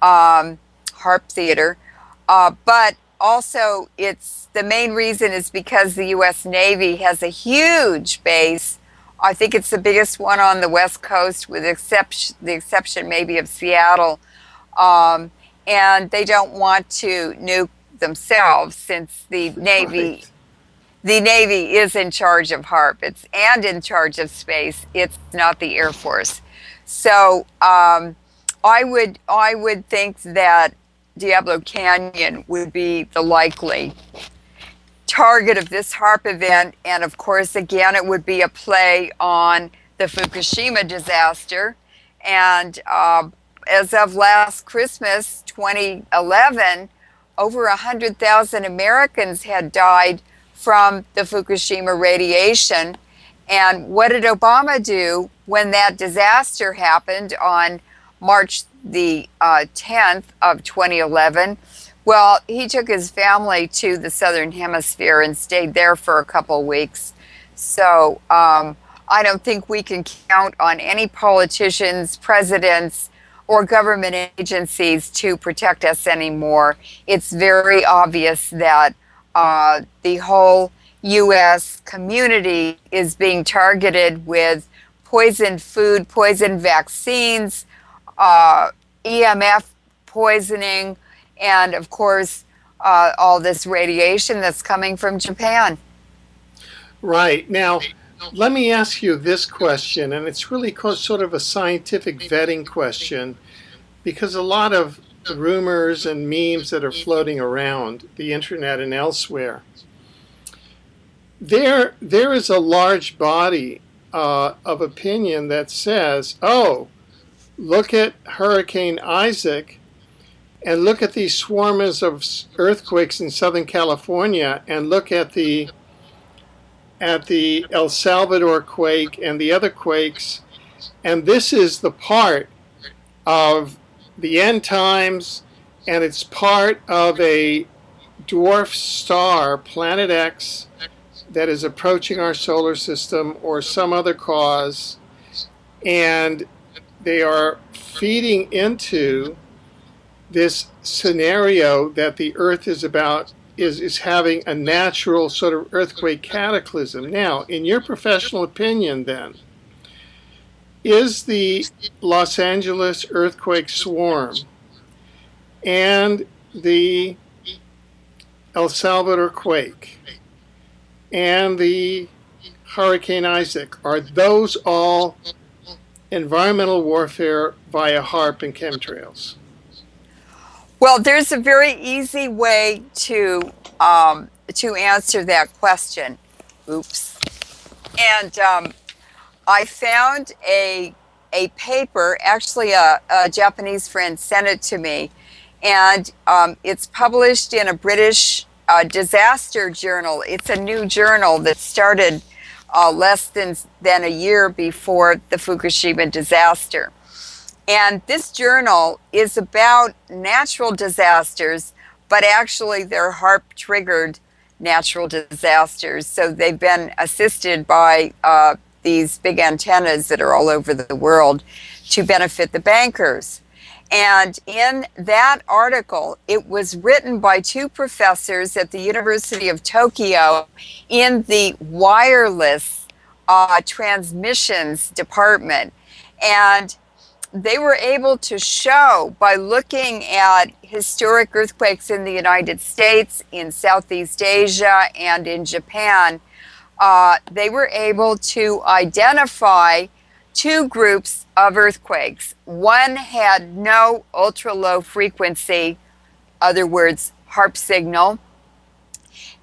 Speaker 2: HAARP theater. But also, it's the main reason is because the U.S. Navy has a huge base. I think it's the biggest one on the West Coast, with the exception maybe of Seattle. And they don't want to nuke themselves, since the Navy is in charge of HAARP. And in charge of space. It's not the Air Force. So I would think that Diablo Canyon would be the likely target of this HAARP event. And of course, again, it would be a play on the Fukushima disaster. And as of last Christmas, 2011, over 100,000 Americans had died from the Fukushima radiation. And what did Obama do when that disaster happened on March the 10th of 2011? Well, he took his family to the Southern Hemisphere and stayed there for a couple of weeks. So I don't think we can count on any politicians, presidents, or government agencies to protect us anymore. It's very obvious that the whole U.S. community is being targeted with poisoned food, poisoned vaccines, EMF poisoning, and of course, all this radiation that's coming from Japan.
Speaker 1: Right. Now, let me ask you this question, and it's really sort of a scientific vetting question, because a lot of rumors and memes that are floating around the internet and elsewhere, there is a large body of opinion that says, oh, look at Hurricane Isaac, and look at these swarms of earthquakes in Southern California, and look at the El Salvador quake and the other quakes, and this is the part of the end times, and it's part of a dwarf star, Planet X, that is approaching our solar system, or some other cause, and they are feeding into this scenario that the Earth is having a natural sort of earthquake cataclysm. Now, in your professional opinion, then, is the Los Angeles earthquake swarm and the El Salvador quake and the Hurricane Isaac, are those all environmental warfare via HAARP and chemtrails?
Speaker 2: Well, there's a very easy way to answer that question. Oops. And I found a paper, actually a Japanese friend sent it to me, and it's published in a British disaster journal. It's a new journal that started less than a year before the Fukushima disaster. And this journal is about natural disasters, but actually they're HAARP-triggered natural disasters. So they've been assisted by these big antennas that are all over the world to benefit the bankers. And in that article, it was written by two professors at the University of Tokyo in the wireless transmissions department. And they were able to show by looking at historic earthquakes in the United States, in Southeast Asia, and in Japan, they were able to identify two groups of earthquakes. One had no ultra-low frequency, other words, HAARP signal,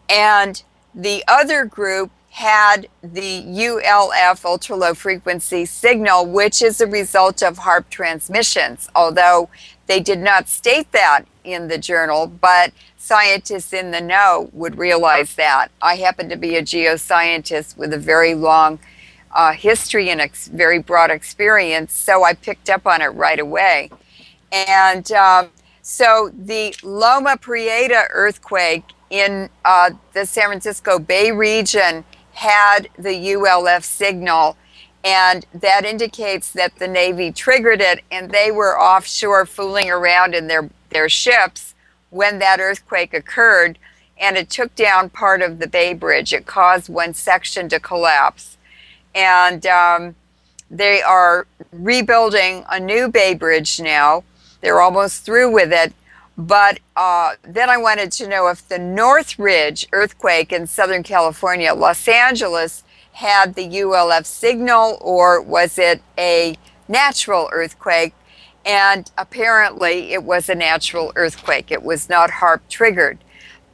Speaker 2: and the other group had the ULF, ultra-low frequency signal, which is a result of HAARP transmissions, although they did not state that in the journal, but scientists in the know would realize that. I happen to be a geoscientist with a very long history and very broad experience, so I picked up on it right away. And so the Loma Prieta earthquake in the San Francisco Bay region had the ULF signal, and that indicates that the Navy triggered it, and they were offshore fooling around in their ships when that earthquake occurred, and it took down part of the Bay Bridge. It caused one section to collapse. And they are rebuilding a new Bay Bridge now. They're almost through with it. But then I wanted to know if the Northridge earthquake in Southern California, Los Angeles, had the ULF signal, or was it a natural earthquake? And apparently it was a natural earthquake. It was not HAARP triggered.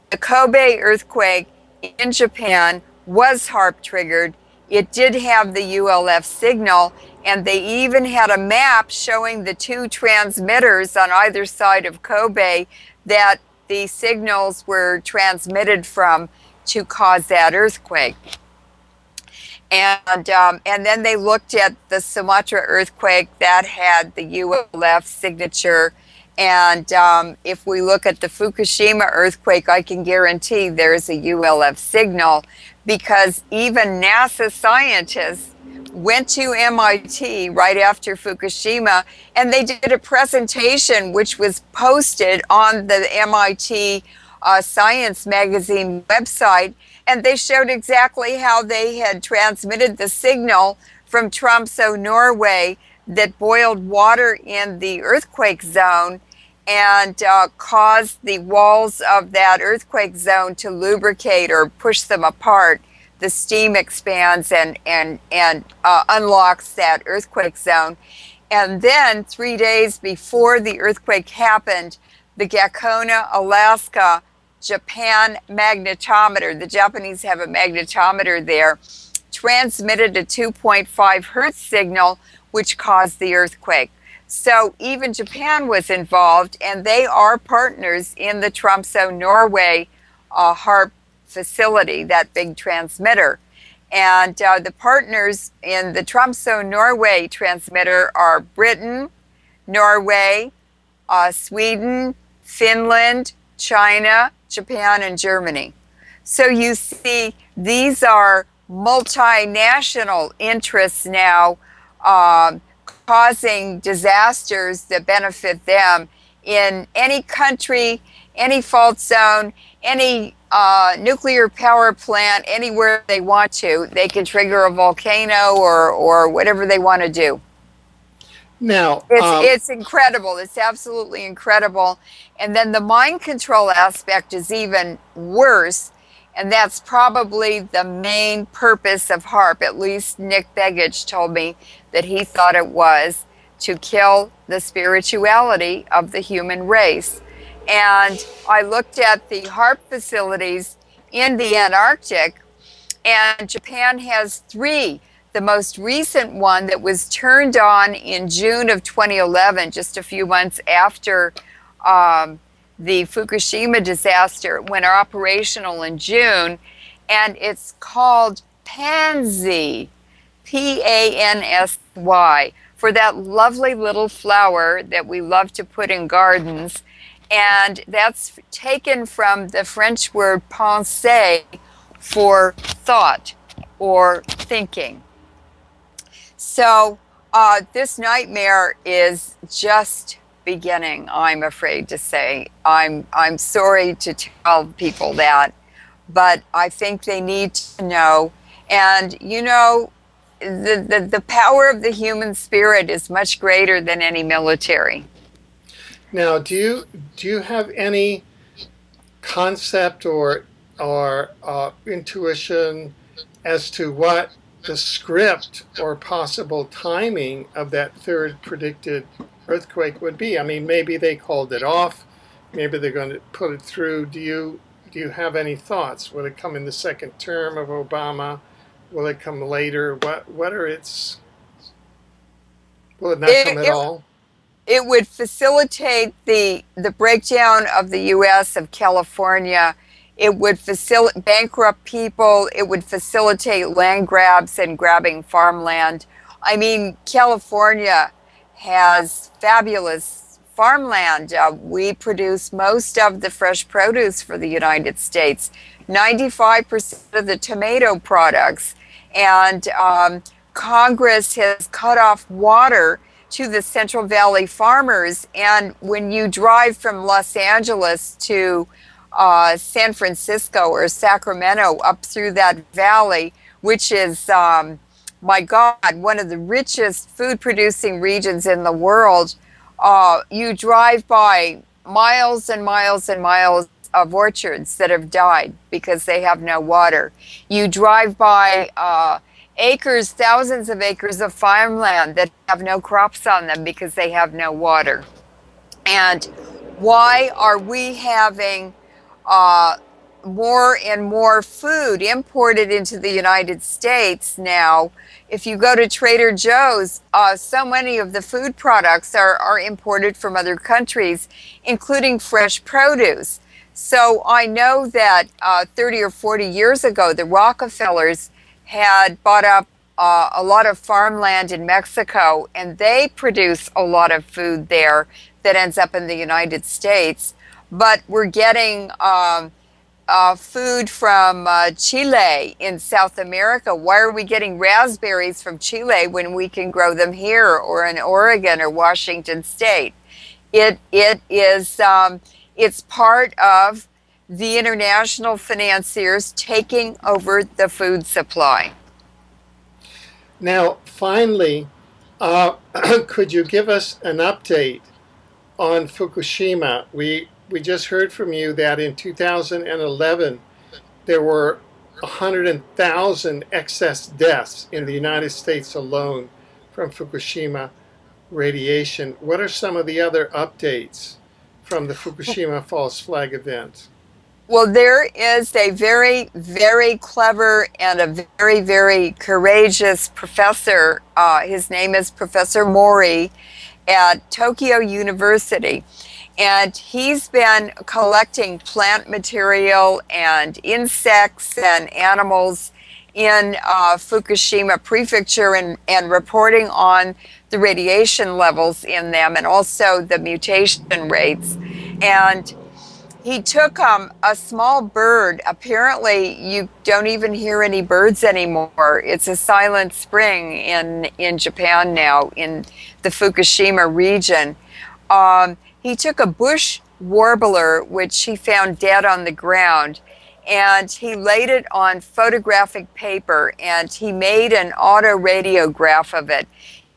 Speaker 2: The Kobe earthquake in Japan was HAARP triggered. It did have the ULF signal, and they even had a map showing the two transmitters on either side of Kobe that the signals were transmitted from to cause that earthquake. And then they looked at the Sumatra earthquake that had the ULF signature. And if we look at the Fukushima earthquake, I can guarantee there's a ULF signal, because even NASA scientists went to MIT right after Fukushima, and they did a presentation which was posted on the MIT Science Magazine website, and they showed exactly how they had transmitted the signal from Tromsø, Norway, that boiled water in the earthquake zone and caused the walls of that earthquake zone to lubricate or push them apart. The steam expands and unlocks that earthquake zone. And then 3 days before the earthquake happened, the Gakona, Alaska, Japan magnetometer, the Japanese have a magnetometer there, transmitted a 2.5 hertz signal, which caused the earthquake. So even Japan was involved, and they are partners in the Tromsø, Norway HAARP facility, that big transmitter. And the partners in the Tromsø, Norway transmitter are Britain, Norway, Sweden, Finland, China, Japan, and Germany. So you see, these are multinational interests now causing disasters that benefit them in any country, any fault zone, any nuclear power plant, anywhere they want to. They can trigger a volcano or whatever they want to do.
Speaker 1: Now,
Speaker 2: it's incredible. It's absolutely incredible. And then the mind control aspect is even worse. And that's probably the main purpose of HAARP. At least Nick Begich told me that he thought it was to kill the spirituality of the human race. And I looked at the HAARP facilities in the Antarctic, and Japan has 3. The most recent one that was turned on in June of 2011, just a few months after the Fukushima disaster, went operational in June, and it's called Pansy, Pansy, for that lovely little flower that we love to put in gardens. And that's taken from the French word penser, for thought or thinking. So this nightmare is just beginning, I'm afraid to say. I'm sorry to tell people that, but I think they need to know. And you know, the power of the human spirit is much greater than any military.
Speaker 1: Now, do you have any concept or intuition as to what the script or possible timing of that third predicted earthquake would be? I mean, maybe they called it off, maybe they're going to put it through. Do you have any thoughts? Will it come in the second term of Obama? Will it come later? What are its? Will it not come at all?
Speaker 2: It would facilitate the breakdown of the U.S. of California. It would facilitate bankrupt people. It would facilitate land grabs and grabbing farmland. I mean, California has fabulous farmland. We produce most of the fresh produce for the United States, 95% of the tomato products. And Congress has cut off water to the Central Valley farmers. And when you drive from Los Angeles to San Francisco or Sacramento up through that valley, which is, my God, one of the richest food producing regions in the world, you drive by miles and miles and miles of orchards that have died because they have no water. You drive by acres, thousands of acres of farmland that have no crops on them because they have no water. And why are we having more and more food imported into the United States now? If you go to Trader Joe's, so many of the food products are imported from other countries, including fresh produce. So I know that 30 or 40 years ago, the Rockefellers had bought up a lot of farmland in Mexico, and they produce a lot of food there that ends up in the United States. But we're getting food from Chile in South America. Why are we getting raspberries from Chile when we can grow them here or in Oregon or Washington State? It is it's part of the international financiers taking over the food supply.
Speaker 1: Now, finally, could you give us an update on Fukushima? We just heard from you that in 2011 there were 100,000 excess deaths in the United States alone from Fukushima radiation. What are some of the other updates from the Fukushima false flag event?
Speaker 2: Well, there is a very, very clever and a very, very courageous professor. His name is Professor Mori at Tokyo University. And he's been collecting plant material and insects and animals in Fukushima Prefecture and reporting on the radiation levels in them and also the mutation rates. And he took a small bird. Apparently, you don't even hear any birds anymore. It's a silent spring in Japan now, in the Fukushima region. He took a bush warbler, which he found dead on the ground, and he laid it on photographic paper, and he made an autoradiograph of it.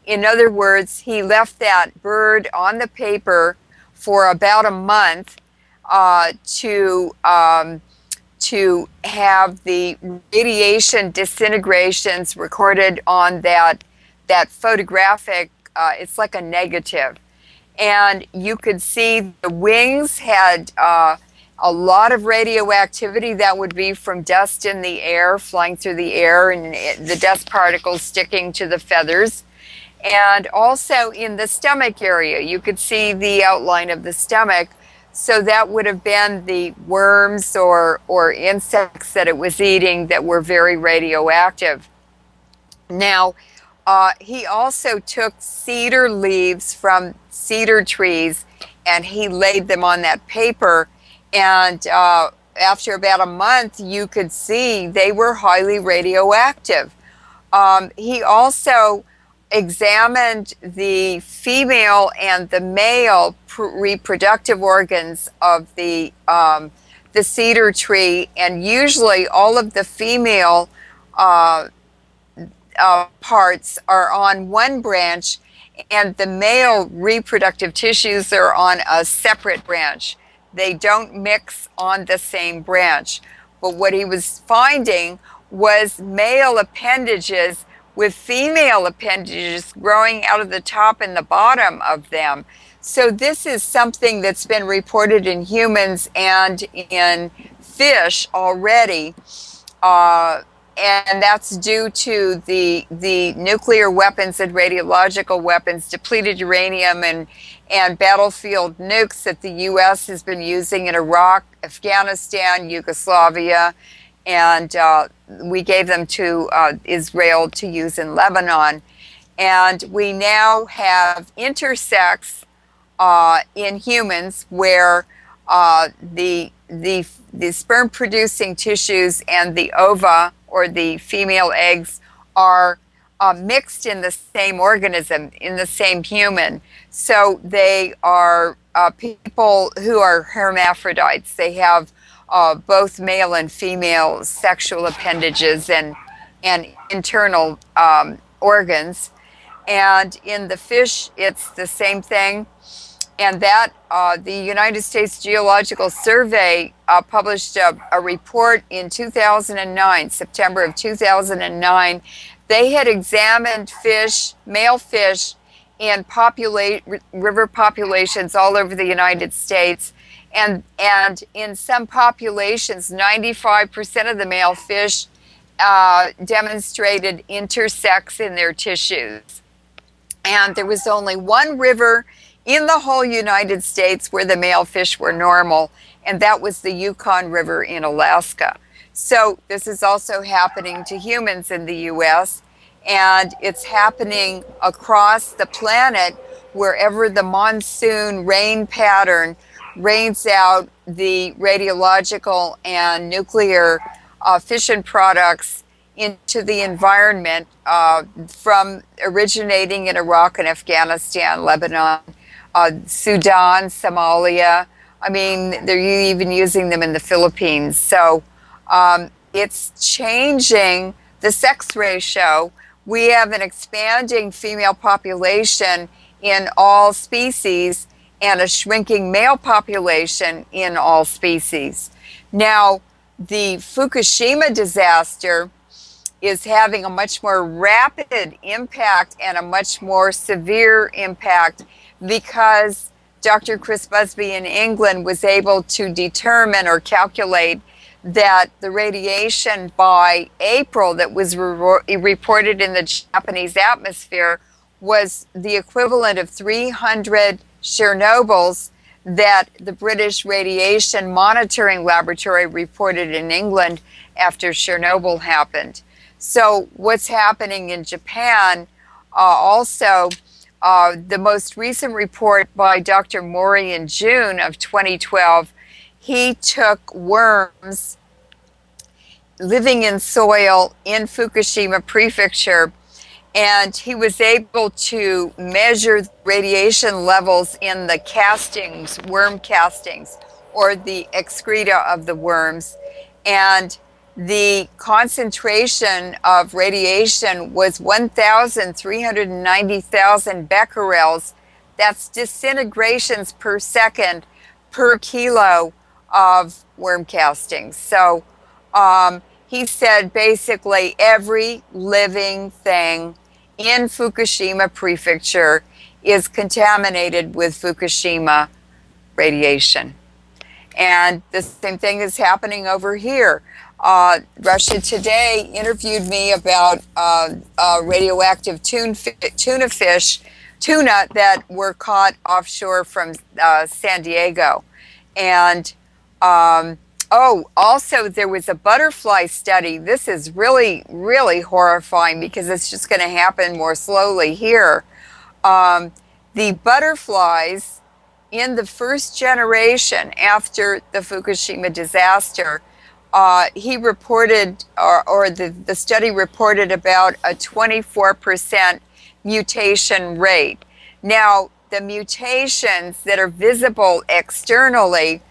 Speaker 2: In other words, he left that bird on the paper for about a month to have the radiation disintegrations recorded on that photographic. It's like a negative. and you could see the wings had a lot of radioactivity that would be from dust in the air, flying through the air, and the dust particles sticking to the feathers. And also in the stomach area, you could see the outline of the stomach. So that would have been the worms or insects that it was eating that were very radioactive. Now, he also took cedar leaves from cedar trees and he laid them on that paper. And after about a month, you could see they were highly radioactive. He also examined the female and the male reproductive organs of the cedar tree, and usually all of the female parts are on one branch, and the male reproductive tissues are on a separate branch. They don't mix on the same branch. But what he was finding was male appendages with female appendages growing out of the top and the bottom of them. So this is something that's been reported in humans and in fish already. And that's due to the nuclear weapons and radiological weapons, depleted uranium and battlefield nukes that the U.S. has been using in Iraq, Afghanistan, Yugoslavia, and we gave them to Israel to use in Lebanon. And we now have intersex in humans where the sperm-producing tissues and the ova, or the female eggs, are mixed in the same organism, in the same human. So they are people who are hermaphrodites. They have both male and female sexual appendages and internal organs. And in the fish, it's the same thing. And that the United States Geological Survey published a report in 2009, September of 2009. They had examined fish, male fish, in river populations all over the United States. And in some populations, 95% of the male fish demonstrated intersex in their tissues. And there was only one river in the whole United States where the male fish were normal, and that was the Yukon River in Alaska. So this is also happening to humans in the U.S., and it's happening across the planet wherever the monsoon rain pattern rains out the radiological and nuclear fission products into the environment, from originating in Iraq and Afghanistan, Lebanon, Sudan, Somalia. I mean, they're even using them in the Philippines. So it's changing the sex ratio. We have an expanding female population in all species and a shrinking male population in all species. Now, the Fukushima disaster is having a much more rapid impact and a much more severe impact because Dr. Chris Busby in England was able to determine or calculate that the radiation by April that was reported in the Japanese atmosphere was the equivalent of 300 Chernobyls that the British Radiation Monitoring Laboratory reported in England after Chernobyl happened. So what's happening in Japan also, the most recent report by Dr. Mori in June of 2012, he took worms living in soil in Fukushima Prefecture, and he was able to measure radiation levels in the castings, worm castings, or the excreta of the worms. And the concentration of radiation was 1,390,000 becquerels. That's disintegrations per second per kilo of worm castings. So he said basically every living thing in Fukushima Prefecture is contaminated with Fukushima radiation. And the same thing is happening over here. Russia Today interviewed me about radioactive tuna that were caught offshore from San Diego. And also there was a butterfly study. This is really, really horrifying because it's just going to happen more slowly here. The butterflies in the first generation after the Fukushima disaster, he reported, or the study reported about a 24% mutation rate. Now, the mutations that are visible externally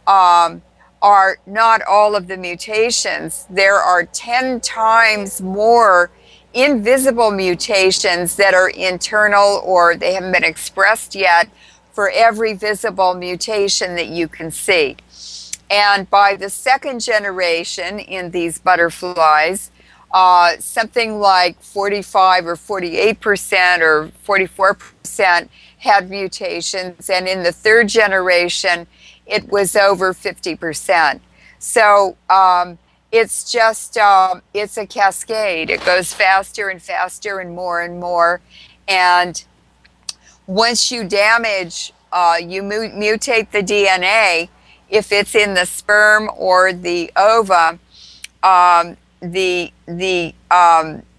Speaker 2: are not all of the mutations. There are 10 times more invisible mutations that are internal or they haven't been expressed yet for every visible mutation that you can see. And by the second generation in these butterflies, something like 45 or 48% or 44% had mutations. And in the third generation, it was over 50%. So it's just, it's a cascade. It goes faster and faster and more. And once you damage, you mutate the DNA, if it's in the sperm or the ova, the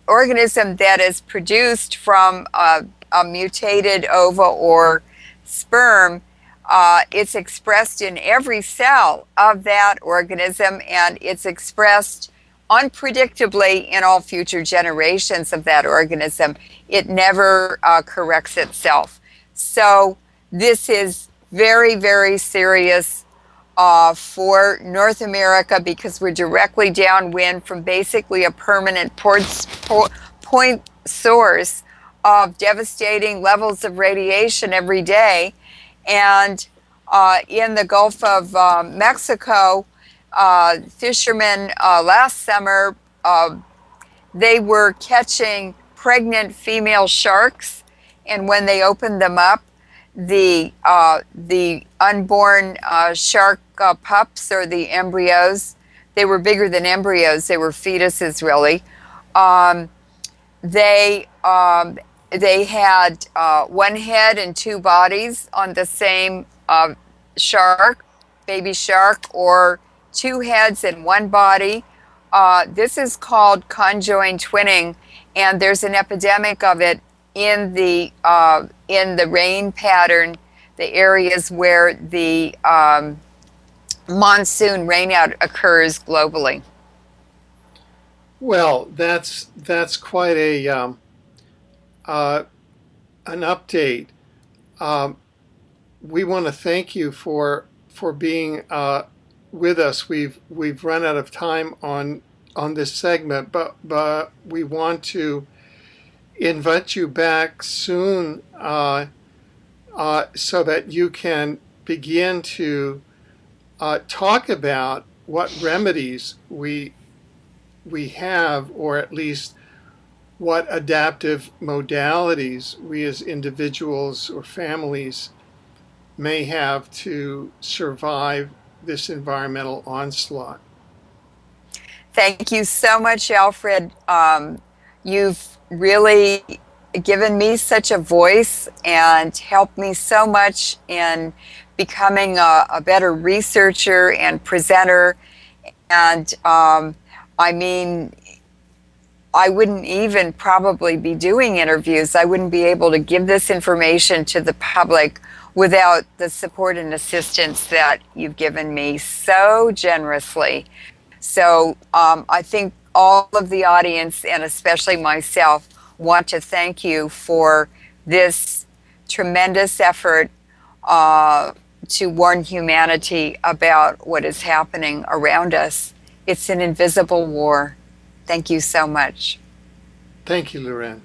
Speaker 2: organism that is produced from a mutated ova or sperm, it's expressed in every cell of that organism, and it's expressed unpredictably in all future generations of that organism. It never corrects itself. So this is very, very serious for North America because we're directly downwind from basically a permanent point source of devastating levels of radiation every day. And in the Gulf of Mexico, fishermen last summer, they were catching pregnant female sharks, and when they opened them up, the unborn shark pups, or the embryos, they were bigger than embryos, they were fetuses really. They had one head and two bodies on the same shark, baby shark, or two heads and one body. This is called conjoined twinning, and there's an epidemic of it in the rain pattern, the areas where the monsoon rainout occurs globally.
Speaker 1: Well, that's quite an update. We want to thank you for being with us. We've run out of time on this segment, but we want to invite you back soon so that you can begin to talk about what remedies we have, or at least what adaptive modalities we as individuals or families may have to survive this environmental onslaught.
Speaker 2: Thank you so much, Alfred. You've really given me such a voice and helped me so much in becoming a better researcher and presenter. And I mean, I wouldn't even probably be doing interviews. I wouldn't be able to give this information to the public without the support and assistance that you've given me so generously. So I think all of the audience, and especially myself, want to thank you for this tremendous effort to warn humanity about what is happening around us. It's an invisible war. Thank you so much.
Speaker 1: Thank you, Leuren.